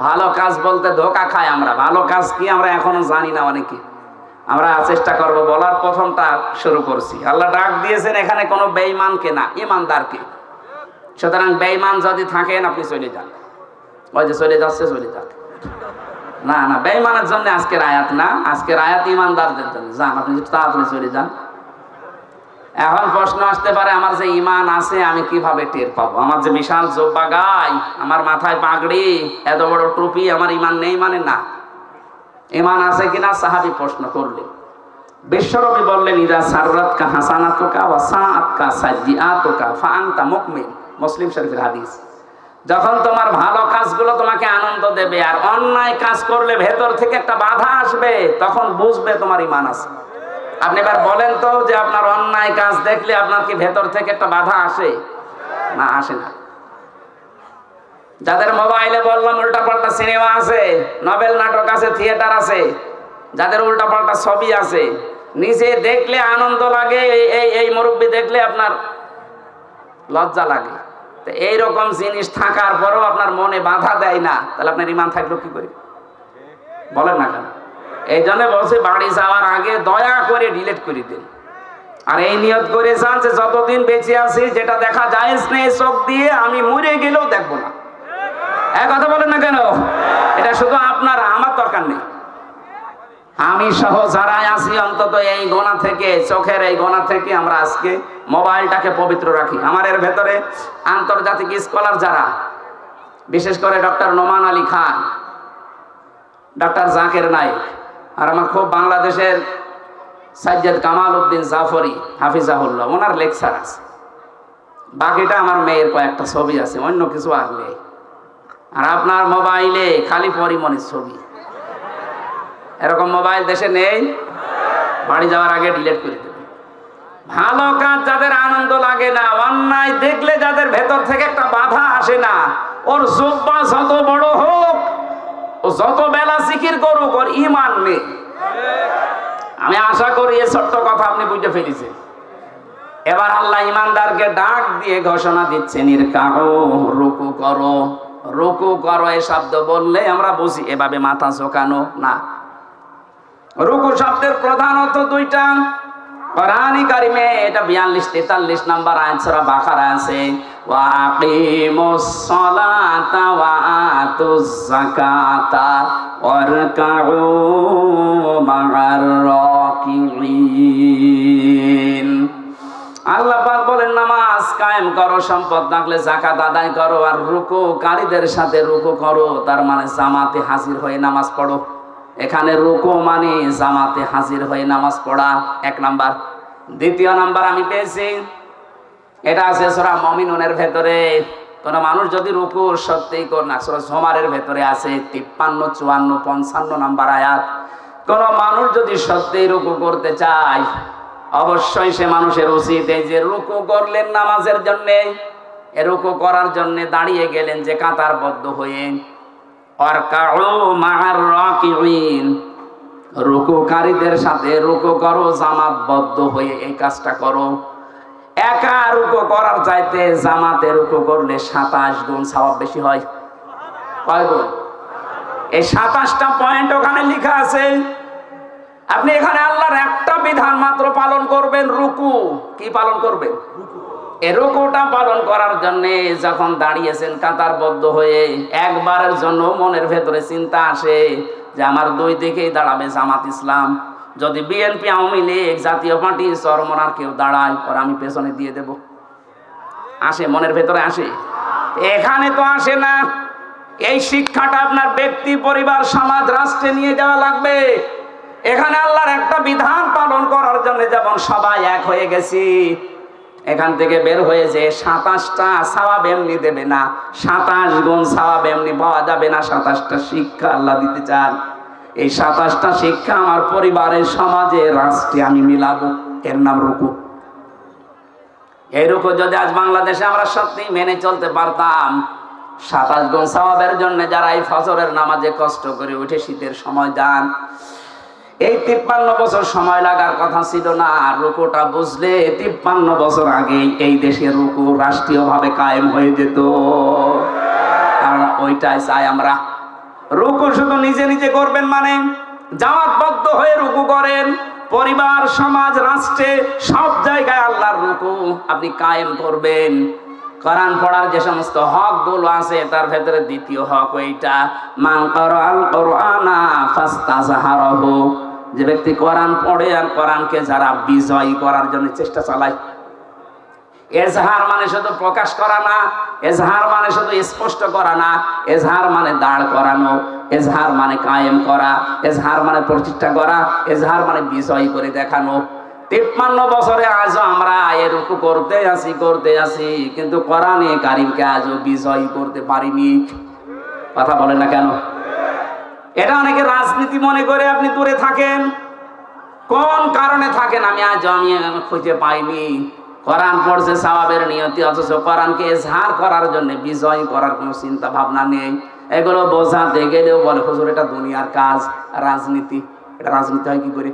ভালো কাজ বলতে ধোকা খায় আমরা। ভালো কাজ কি আমরা এখনো জানি না অনেকে। আমরা চেষ্টা করব বলার। প্রথমটা শুরু করছি। আল্লাহ ডাক দিয়েছেন এখানে কোনো বেঈমানকে না, ইমানদারকে। সুতরাং বেঈমান যদি থাকেন আপনি চলে যান, ওই যে চলে যাচ্ছে চলে যান। না না, বেঈমানের জন্য আজকের আয়াত না, আজকের আয়াত ইমানদারদের জন্য। যান আপনি তাড়াতাড়ি চলে যান। এখন প্রশ্ন আসতে পারে, আমার যে ইমান আছে আমি কিভাবে টের পাবো? আমার যে বিশাল জোব্বা গায়, আমার মাথায় পাগড়ি, এত বড় টুপি, আমার ইমান নেই মানে? না, ইমান আছে কিনা সাহাবী প্রশ্ন করলেন। বিশ্বনবী বললেন, ইদা সাররাতকা হাসানাতুকা ওয়া সাআতকা সাইয়্যাতুকা ফাআনতা মুমিন। মুসলিম শরীফের হাদিস। যখন তোমার ভালো কাজগুলো তোমাকে আনন্দ দেবে আর অন্যায় কাজ করলে ভেতর থেকে একটা বাধা আসবে, তখন বুঝবে তোমার ইমান আছে। আপনি এবার বলেন তো, যে আপনার অন্যায় কাজ দেখলে আপনার কি ভেতর থেকে একটা বাধা আসে? না, আসে না। যাদের মোবাইলে বললাম উল্টাপাল্টা সিনেমা আছে, নভেল নাটক আছে, থিয়েটার আছে, যাদের উল্টাপাল্টা ছবি আছে, নিজে দেখলে আনন্দ লাগে, এই মুরব্বি দেখলে আপনার লজ্জা লাগে, তো এইরকম জিনিস থাকার পরেও আপনার মনে বাধা দেয় না, তাহলে আপনার ইমান থাকলো কি করে? বলেন না কেন? এই জন্য বলছে, বাড়ি যাওয়ার আগে দয়া করে ডিলিট করে দিন। আর এই নিয়ত করে যান যে যতদিন বেঁচে আছি, যেটা দেখা যায় না চোখ দিয়ে, আমি মরে গেলেও দেখবো না। এক কথা বলেন না কেন? এটা শুধু আপনারা, আমার দরকার নেই। আমি সহ যারাই আছি, অন্তত এই গোনা থেকে, চোখের এই গোনা থেকে আমরা আজকে মোবাইলটাকে পবিত্র রাখি। আমার এর ভেতরে আন্তর্জাতিক স্কলার যারা, বিশেষ করে ডক্টর নোমান আলী খান, ডক্টর জাকির নাইক, আর আমার খুব বাংলাদেশের সাজ্জাদ কামাল উদ্দিন জাফরি হাফিজাহুল্লাহ, ওনার লেকচার আছে। বাকিটা আমার মেয়ের কয়েকটা ছবি আছে, অন্য কিছু আর নেই। আর আপনার মোবাইলে খালি পরিমণির ছবি। এরকম মোবাইল দেশে নেই। বাড়ি যাওয়ার আগে ডিলিট করে দেবেন। ভালো কাজ যাদের আনন্দ লাগে না, অন্যায় দেখলে যাদের ভেতর থেকে একটা বাধা আসে না, ওর জুব্বা যত বড় হোক, ও যত বেলা জিকির করুক, ওর ইমান নেই। আমি আশা করি এই ছোট্ট কথা আপনি বুঝতে ফেলেছেন। এবার আল্লাহ ইমানদারকে ডাক দিয়ে ঘোষণা দিচ্ছেন, ইরকাউ, রুকু করো, রুকু করো। এই শব্দ বললে আমরা বুঝি এভাবে মাথা ঝোঁকানো না। রুকু শব্দের প্রধান অর্থ দুইটা। কোরআনে কারিমে এটা 42-43 নাম্বার আয়াত সূরা বাকারা আছে, ওয়া আকিমুস সালাতা ওয়া আতুজ যাকাতা ওয়ারকাউ মা'আর রাকিঈন। আল্লাহ পাক বলেন, নামাজ কায়েম করো, সম্পদ থাকলে যাকাত আদায় করো, আর রুকুকারীদের সাথে রুকু করো। তার মানে জামাতে হাজির হয়ে নামাজ পড়ো। এখানে রুকু মানে জামাতে হাজির হয়ে নামাজ পড়া, এক নাম্বার। দ্বিতীয় নাম্বার আমি পেয়েছি, এটা আছে সূরা মুমিনুনের ভেতরে। কোন মানুষ যদি রুকু সত্যিই করে না, সূরা জুমারের ভেতরে আছে 53, 54, 55 নাম্বার আয়াত। কোন মানুষ যদি সত্যিই রুকু করতে চায়, অবশ্যই সে মানুষের উচিত এই যে রুকু করলেন নামাজের জন্য, এ রুকু করার জন্য দাঁড়িয়ে গেলেন যে কাতারবদ্ধ হয়ে, রুকুকারীদের সাথে রুকু করো, জামাতবদ্ধ হয়ে এই কাজটা করো। একা রুকু করার চাইতে জামাতে রুকু করলে 27 গুণ সওয়াব বেশি হয়। কয় গুণ? এই 27টা পয়েন্ট ওখানে লেখা আছে। আপনি এখানে আল্লাহর একটা বিধান মাত্র পালন করবেন, রুকু। কি পালন করবেন? এই রুকুটা পালন করার জন্য যখন দাঁড়িয়েছেন কাতারবদ্ধ হয়ে, একবারের জন্য মনের ভেতরে চিন্তা আসে যে আমার দুই দিকেই দাঁড়াবে জামাত ইসলাম। যদি বিএনপি, আওয়ামী লীগ, জাতীয় পার্টি, চরমনার কেউ দাঁড়ায়, আর আমি পেছনে দিয়ে দেব। আসে? মনের ভেতরে আসে? এখানে তো আসে না। এই শিক্ষাটা আপনার ব্যক্তি, পরিবার, সমাজ, রাষ্ট্রে নিয়ে যাওয়া লাগবে। এখানে আল্লাহর একটা বিধান পালন করার জন্য যেমন সবাই এক হয়ে গেছি, এখান থেকে বের হয়ে যে 27টা সওয়াব এমনি দেবে না, 27 গুণ সওয়াব এমনি পাওয়া যাবে না। 27টা শিক্ষা আল্লাহ দিতে চান। এই 27টা শিক্ষা আমার পরিবারের, সমাজে, রাষ্ট্রে আমি মিলাবো। এর নাম রুকু। এই রুকু যদি আজ বাংলাদেশে আমরা সত্যি মেনে চলতে পারতাম, 27 গুণ সওয়াবের জন্য যারা এই ফজরের নামাজে কষ্ট করে উঠে শীতের সময় যান, এই 53 বছর সময় লাগার কথা ছিল না। রুকুটা বুঝলে 53 বছর আগে এই দেশের রুকু রাষ্ট্রীয়ভাবে কায়েম হয়ে যেত। আর ওইটাই চাই আমরা। রুকু শুধু নিজে নিজে করবেন মানে, জামাতবদ্ধ হয়ে রুকু করেন। পরিবার, সমাজ, রাষ্ট্রে, সব জায়গায় আল্লাহর রুকু আপনি কায়েম করবেন। কোরআন পড়ার যে সমস্ত হক গুলো আছে তার ভেতরে দ্বিতীয় হক ওইটা, মান ক্বারাআল কুরআনা ফাস্তাযহারাহু, যে ব্যক্তি কোরআন পড়ে আর কোরআনকে যারা বিজয়ী করার জন্য চেষ্টা চালায়। এজহার মানে শুধু প্রকাশ করা না, এজহার মানে শুধু স্পষ্ট করা না, এজহার মানে দাঁড় করানো, এজহার মানে কায়েম করা, এজহার মানে প্রতিষ্ঠা করা, এজহার মানে বিজয়ী করে দেখানো। 53 বছরে আজও আমরা এর রুকু করতে আসি, কিন্তু কোরআনে কারীমকে আজও বিজয়ী করতে পারিনি। কথা বলেন না কেন? এটা অনেকে রাজনীতি মনে করে আপনি দূরে থাকেন। কোন কারণে থাকেন আমি খুঁজে পাইনি। কোরআন পড়ছে সওয়াবের নিয়তি, অথচ কোরআনকে এজহার করার জন্য, বিজয় করার কোনো চিন্তা ভাবনা নেই। এগুলো বোঝাতে গেলেও বলে হুজুর এটা দুনিয়ার কাজ, রাজনীতি। এটা রাজনীতি হয় কি করে?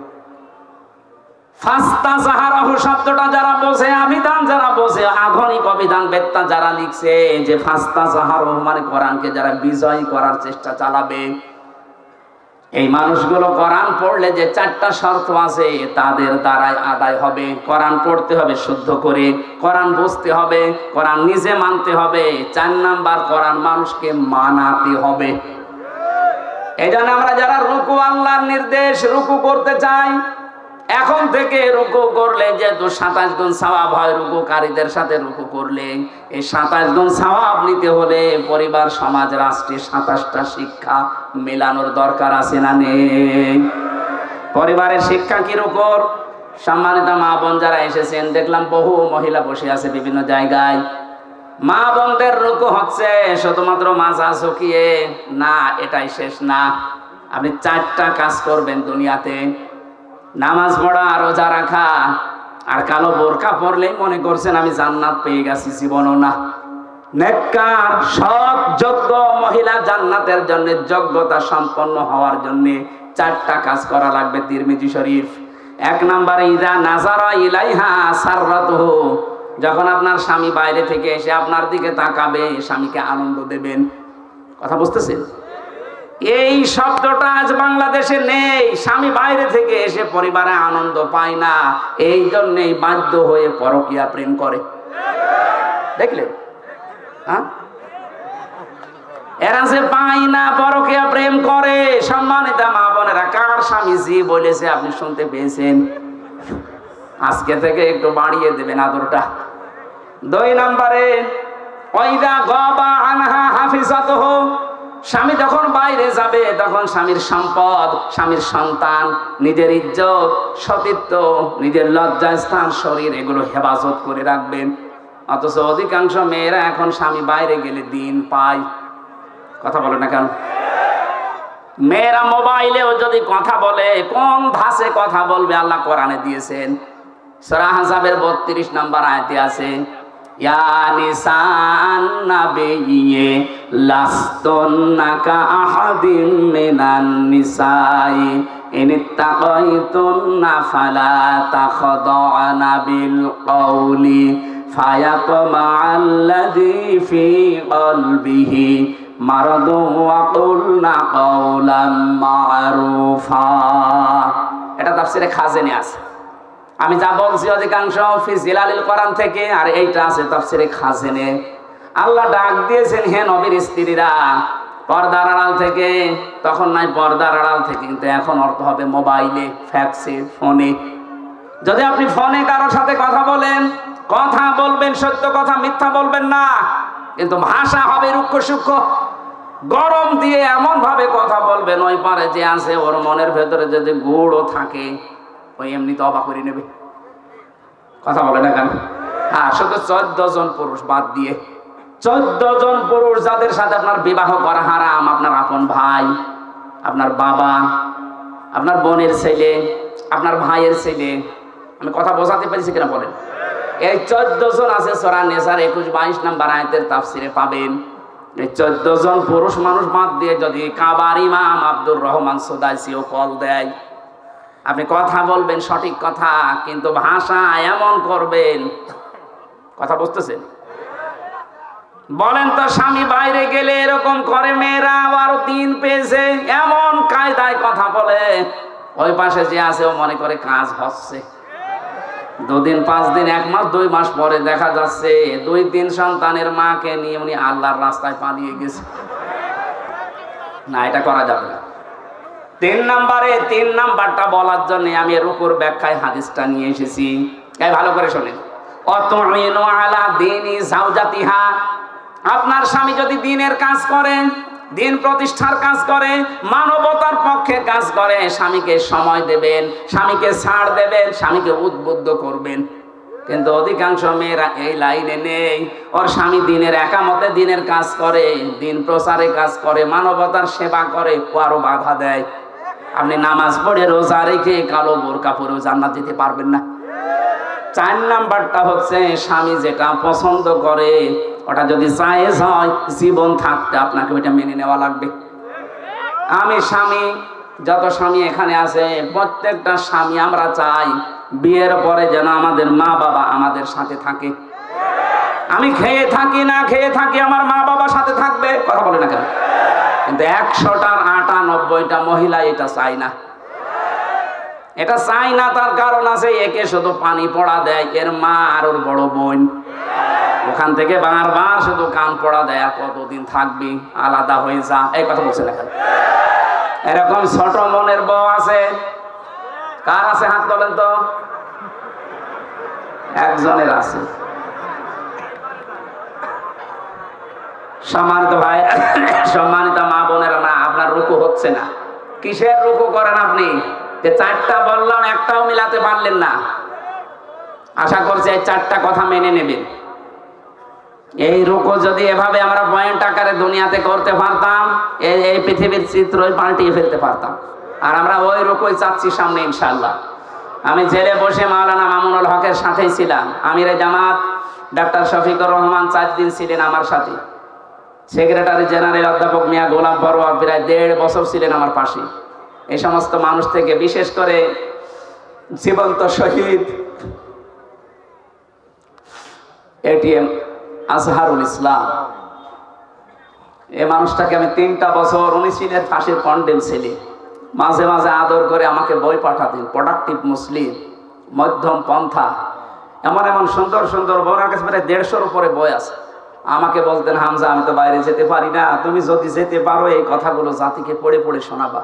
ফাস্তাযহারাহু শব্দটা যারা বোঝে, অভিধান যারা বোঝে, আধুনিক অভিধান বেত্তা যারা লিখছে যে ফাস্তাযহারাহু মানে কোরআনকে যারা বিজয় করার চেষ্টা চালাবে, এই মানুষগুলো কোরআন পড়লে যে 4টা শর্ত আছে তাদের দ্বারাই আদায় হবে। কোরআন পড়তে হবে শুদ্ধ করে, কোরআন বুঝতে হবে, কোরআন নিজে মানতে হবে, 4 নাম্বার কোরআন মানুষকে মানাতে হবে। এই জন্য আমরা যারা রুকু, আল্লাহর নির্দেশ, রুকু করতে চাই, এখন থেকে রুকু করলে যেহেতু 27 গুণ সওয়াব হয়, রুকুকারীদের সাথে রুকু করলে এই 27 গুণ সওয়াব নিতে হলে পরিবার, সমাজ, রাষ্ট্রে 27টা শিক্ষা মেলানোর দরকার আছে না নেই? পরিবারের শিক্ষা কি রুকুর? সম্মানিত মা বোন যারা এসেছেন, দেখলাম বহু মহিলা বসে আছে বিভিন্ন জায়গায়। মা বোনদের রুকু হচ্ছে শুধুমাত্র মাজা ঝুঁকিয়ে না, এটাই শেষ না। আপনি 4টা কাজ করবেন দুনিয়াতে: নামাজ পড়া, রোজা রাখা, আর কালো বোরকা পরলেই মনে করছেন আমি জান্নাত পেয়ে গেছি, জীবনও না। নেককার সৎ যোগ্য মহিলা জান্নাতের জন্য যোগ্যতা সম্পন্ন হওয়ার জন্য 4টা কাজ করা লাগবে। তিরমিজি শরীফ। 1 নাম্বার, ইযা নাযারা ইলাইহা সাররাতুহু, যখন আপনার স্বামী বাইরে থেকে এসে আপনার দিকে তাকাবে, স্বামীকে আনন্দ দেবেন। কথা বুঝতেছেন? এই শব্দটা আজ বাংলাদেশে নেই। স্বামী বাইরে থেকে এসে পরিবারে আনন্দ পায় না, এই জন্যই বাধ্য হয়ে পরকীয়া প্রেম করে। দেখলেন? হ্যাঁ, এরা যে পায় না, পরকীয়া প্রেম করে। সম্মানিত মা বোনেরা, কার স্বামী জি বলেছে আপনি শুনতে পেয়েছেন? আজকে থেকে একটু বাড়িয়ে দেবেন আদরটা। 2 নম্বরে, ওয়াইদা গাবা আনহা হাফিজাতুহু, স্বামী যখন বাইরে যাবে তখন স্বামীর সম্পদ, স্বামীর সন্তান, নিজের ইজ্জত, সতীত্ব, নিজের লজ্জাস্থান, শরীর, এগুলো হেফাজত করে রাখবেন। অথচ অধিকাংশ মেয়েরা এখন স্বামী বাইরে গেলে দিন পায়। কথা বলে না কেন? মেয়েরা মোবাইলেও যদি কথা বলে, কোন ভাষে কথা বলবে আল্লাহ কোরআনে দিয়েছেন। সূরা আহজাবের 32 নম্বর আয়াতে আছে, ইয়া নিসান নাবিয়্যি লাস্তুন্না কাআহাদিম মিনান নিসাই ইনিত্তাকাইতুন্না ফালা তাখদা'না বিল কওলি ফায়াতমা'আল্লাযী ফী কলবিহি মারাদুন ওয়া কুলনা কাওলাম মা'রুফা। এটা তাফসীরে খাজেনে আছে। আমি যা বলছি অধিকাংশ ফি জিলালিল কোরআন থেকে, আর এইটা আছে তাফসীরে খাজেনে। আল্লাহ ডাক দিয়েছেন, হে নবীর স্ত্রীরা, পর্দার আড়াল থেকে। তখন নাই পর্দার আড়াল থেকে, কিন্তু এখন অর্থ হবে মোবাইলে, ফ্যাক্সে, ফোনে। যদি আপনি ফোনে কারোর সাথে কথা বলেন, কথা বলবেন সত্য কথা, মিথ্যা বলবেন না, কিন্তু ভাষা হবে রুক্ষ সূক্ষ্ম, গরম দিয়ে এমন ভাবে কথা বলবেন, ওই পারে যে আছে ওর মনের ভেতরে যদি গুড়ও থাকে ওই এমনি তো অবাক করে নেবে। কথা বলে না কেন? হ্যাঁ, শুধু 14 জন পুরুষ বাদ দিয়ে, 14 জন পুরুষ যাদের সাথে আপনার বিবাহ করা হারাম, আপনার আপন ভাই, আপনার বাবা, আপনার বোনের ছেলে, আপনার ভাইয়ের ছেলে। আমি কথা বোঝাতে পেরেছি কিনা বলেন? এই 14 জন আছে সূরা নিসার 21-22 নম্বর আয়াতের তাফসীরে পাবেন। এই 14 জন পুরুষ মানুষ বাদ দিয়ে যদি কাবার ইমাম আব্দুর রহমান সুদাইসিও কল দেয়, আপনি কথা বলবেন সঠিক কথা, কিন্তু ভাষা এমন করবেন। কথা বুঝতেছেন? বলেন তো, স্বামী বাইরে গেলে এরকম করে মেয়েরা, আরো দিন পেয়েছে, এমন কায়দায় কথা বলে, ওই পাশে যে আছে ও মনে করে কাজ হচ্ছে। 2 দিন 5 দিন 1 মাস 2 মাস পরে দেখা যাচ্ছে 2-3 সন্তানের মাকে নিয়ে উনি আল্লাহর রাস্তায় পালিয়ে গেছে। না, এটা করা যাবে না। 3 নাম্বারটা বলার জন্য আমি রুকুর ব্যাখ্যায় হাদিসটা নিয়ে এসেছি। এই ভালো করে শুনেন। অতুইনু আলা দীনি যাওজাতিহা, আপনার স্বামী যদি দ্বীনের কাজ করে, দিন প্রতিষ্ঠার কাজ করে, মানবতার পক্ষে কাজ করে, স্বামীকে সময় দেবেন, স্বামীকে ছাড় দেবেন, স্বামীকে উদ্বুদ্ধ করবেন। কিন্তু অধিকাংশ মেয়েরা এই লাইনে নেই। ওর স্বামী দিনের একামতে দিনের কাজ করে, দিন প্রচারে কাজ করে, মানবতার সেবা করে, আরো বাধা দেয়। আপনি নামাজ পড়ে রোজা রেখে কালো বোরকা পরেও জান্নাত দিতে পারবেন না। 4 নাম্বারটা হচ্ছে স্বামী যেটা পছন্দ করে ওটা যদি জায়েজ হয়, জীবন থাকতে আপনাকে ওইটা মেনে নেওয়া লাগবে। আমি স্বামী, যত স্বামী এখানে আছে প্রত্যেকটা স্বামী আমরা চাই বিয়ের পরে যেন আমাদের মা বাবা আমাদের সাথে থাকে। আমি খেয়ে থাকি না খেয়ে থাকি, আমার মা বাবা সাথে থাকবে, কথা বলে না কেন? কিন্তু 100টার 98টা মহিলা এটা চায় না। এটা চাই না, তার কারণ আছে। একে শুধু পানি পড়া দেয় এর মা আর ওর বড় বোন, ওখান থেকে বারবার শুধু কান পড়া দেয়, আর কতদিন থাকবি, আলাদা হয়ে যা, এই কথা বলছে না কেন? এরকম ছোট মনের বউ আছে? কার আছে হাত তোলেন তো? একজনের আছে। সম্মানিত ভাই, সম্মানিত মা বোনেরা, না আপনার রুকু হচ্ছে না। কিসের রুকু করেন আপনি? যে 4টা বললাম একটাও মিলাতে পারলেন না। আশা করছি এই 4টা কথা মেনে নেবেন। এই রুকু যদি এভাবে আমরা পয়েন্ট আকারে দুনিয়াতে করতে পারতাম, এই পৃথিবীর চিত্রই পাল্টিয়ে ফেলতে পারতাম। আর আমরা ওই রুকুই চাচ্ছি সামনে ইনশাআল্লাহ। আমি জেলে বসে মাওলানা মামুনুল হকের সাথেই ছিলাম। আমিরে জামাত ডাক্তার শফিকুর রহমান 4 দিন ছিলেন আমার সাথে। সেক্রেটারি জেনারেল অধ্যাপক মিয়া গোলাম পরোয়ার প্রায় 1.5 বছর ছিলেন আমার পাশে। এই সমস্ত মানুষ থেকে বিশেষ করে জীবন্ত শহীদ এটিএম আজহারুল ইসলাম, এই মানুষটাকে আমি 3টা বছর, উনি ছিলেন ফাঁসির কন্ডেম ছেলে। মাঝে মাঝে আদর করে আমাকে বই পাঠাতেন, প্রোডাক্টিভ মুসলিম, মধ্যম পন্থা, এমন সুন্দর সুন্দর বই। ওনার কাছে প্রায় 150-এর উপরে বই আছে। আমাকে বলতেন, হামজা আমি তো বাইরে যেতে পারি না, তুমি যদি যেতে পারো এই কথাগুলো জাতিকে পড়ে পড়ে শোনাবা।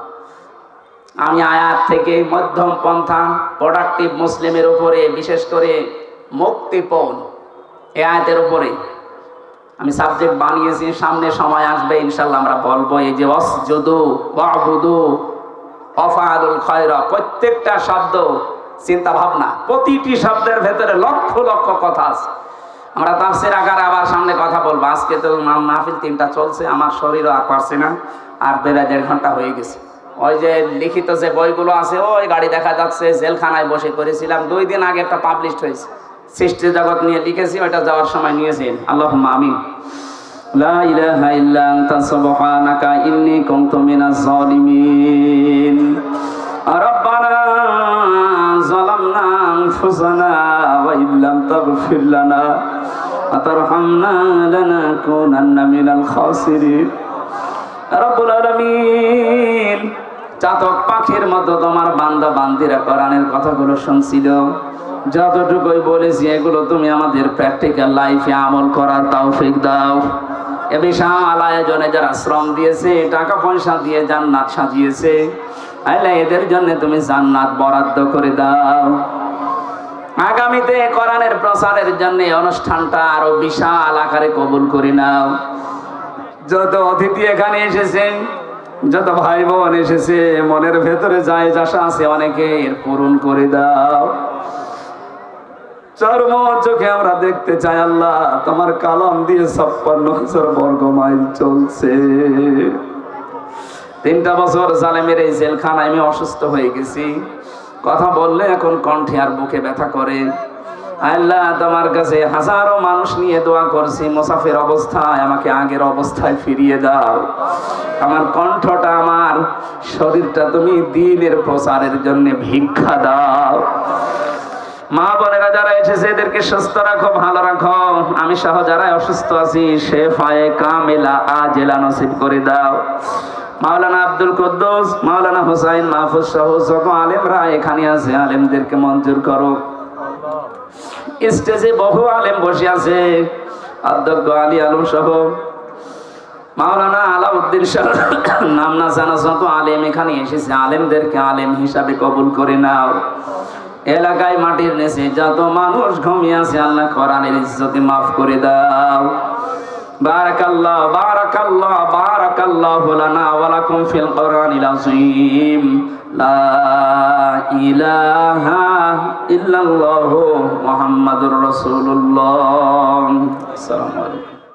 আমি আয়াত থেকে মধ্যম পন্থা, প্রোডাক্টিভ মুসলিমের উপরে, বিশেষ করে মুক্তিপণ এই আয়াতের উপরে আমি সাবজেক্ট বানিয়েছি। সামনে সময় আসবে ইনশাআল্লাহ আমরা বলবো। এই যে ওয়াসজুদু ওয়াবুদু ওয়াফআলুল খায়রা, প্রত্যেকটা শব্দ চিন্তা ভাবনা, প্রতিটি শব্দের ভেতরে লক্ষ লক্ষ কথা আছে। আমরা তাফসীর আকারে আবার সামনে কথা বলবো। আজকে তো মাহফিল 3টা চলছে, আমার শরীরও আর পারছে না, আর প্রায় 1.5 ঘন্টা হয়ে গেছে। ওই যে লিখিত যে বইগুলো আছে, ওই গাড়ি দেখা যাচ্ছে, জেলখানায় বসে করেছিলাম। 2 দিন আগে একটা পাবলিশ হয়েছে, সৃষ্টি জগৎ নিয়ে লিখেছি, ওইটা যাওয়ার সময় নিয়েছেন। আল্লাহুম্মা আমিন। লা ইলাহা ইল্লা আনতা সুবহানাকা ইন্নী কুনতু মিনাজ জালিমিন। রব্বানা যালামনা আনফুসানা ওয়া ইল্লাম তাগফির লানা ওয়া তারহামনা লানাকুনান্না মিনাল খাসিরিন। রব্বুল আলামিন, চাতক পাখির মতো তোমার বান্দা বান্দিরা কোরআনের কথাগুলো শুনছিল। যতটুকুই বলেছি এগুলো তুমি আমাদের প্র্যাকটিক্যাল লাইফে আমল করার তৌফিক দাও। এ বিশাল আয়োজনে যারা শ্রম দিয়েছে, টাকা পয়সা দিয়ে জান্নাত সাজিয়েছে, আল্লাহ এদের জন্য তুমি জান্নাত বরাদ্দ করে দাও। আগামীতে কোরআনের প্রচারের জন্য অনুষ্ঠানটা আরো বিশাল আকারে কবুল করে নাও। যত অতিথি এখানে এসেছেন, যত ভাই বোন এসেছে, মনের ভেতরে যায় আশা আছে অনেকের পূরণ করে দাও। চর্ম চোখে আমরা দেখতে চাই আল্লাহ, তোমার কালাম দিয়ে 56,000 বর্গ মাইল চলছে। 3টা বছর জালেমের এই জেলখানায় আমি অসুস্থ হয়ে গেছি। কথা বললে এখন কণ্ঠে আর বুকে ব্যথা করে। আল্লাহ তোমার কাছে হাজারো মানুষ নিয়ে দোয়া করছি, মুসাফির অবস্থায় আমাকে আগের অবস্থায় ফিরিয়ে দাও। আমার কণ্ঠটা, আমার শরীরটা তুমি দ্বীনের প্রচারের জন্য ভিক্ষা দাও। মা বোনেরা যারা এসেছে এদেরকে সুস্থ রাখো, ভালো রাখো। আমি সহ যারা অসুস্থ আছি শেফায়ে কামিলা আজেলা নসিব করে দাও। মাওলানা আব্দুল কুদ্দুস, মাওলানা হুসাইন মাহফুজ সহ যত আলেমরা এখানে আছে, আলেমদেরকে মঞ্জুর করো। স্টেজে বহু আলেম বসে আছে, অধ্যক্ষ আলী আলম সহ মাওলানা আলাউদ্দিন শাহ নাম না জানা যত আলেম এখানে এসেছে, আলেমদেরকে আলেম হিসাবে কবুল করে নাও। এলাকায় মাটির নিচে যত মানুষ ঘুমিয়ে আছে আল্লাহ কোরআনের ইজ্জতে মাফ করে দাও। বারাকাল্লাহ বারাকাল্লাহ বারাকাল্লাহু লানা ওয়া লাকুম ফিল কোরআনিল আযীম। লা ইলাহা ইল্লাল্লাহু মুহাম্মাদুর রাসূলুল্লাহ। আসসালামু আলাইকুম।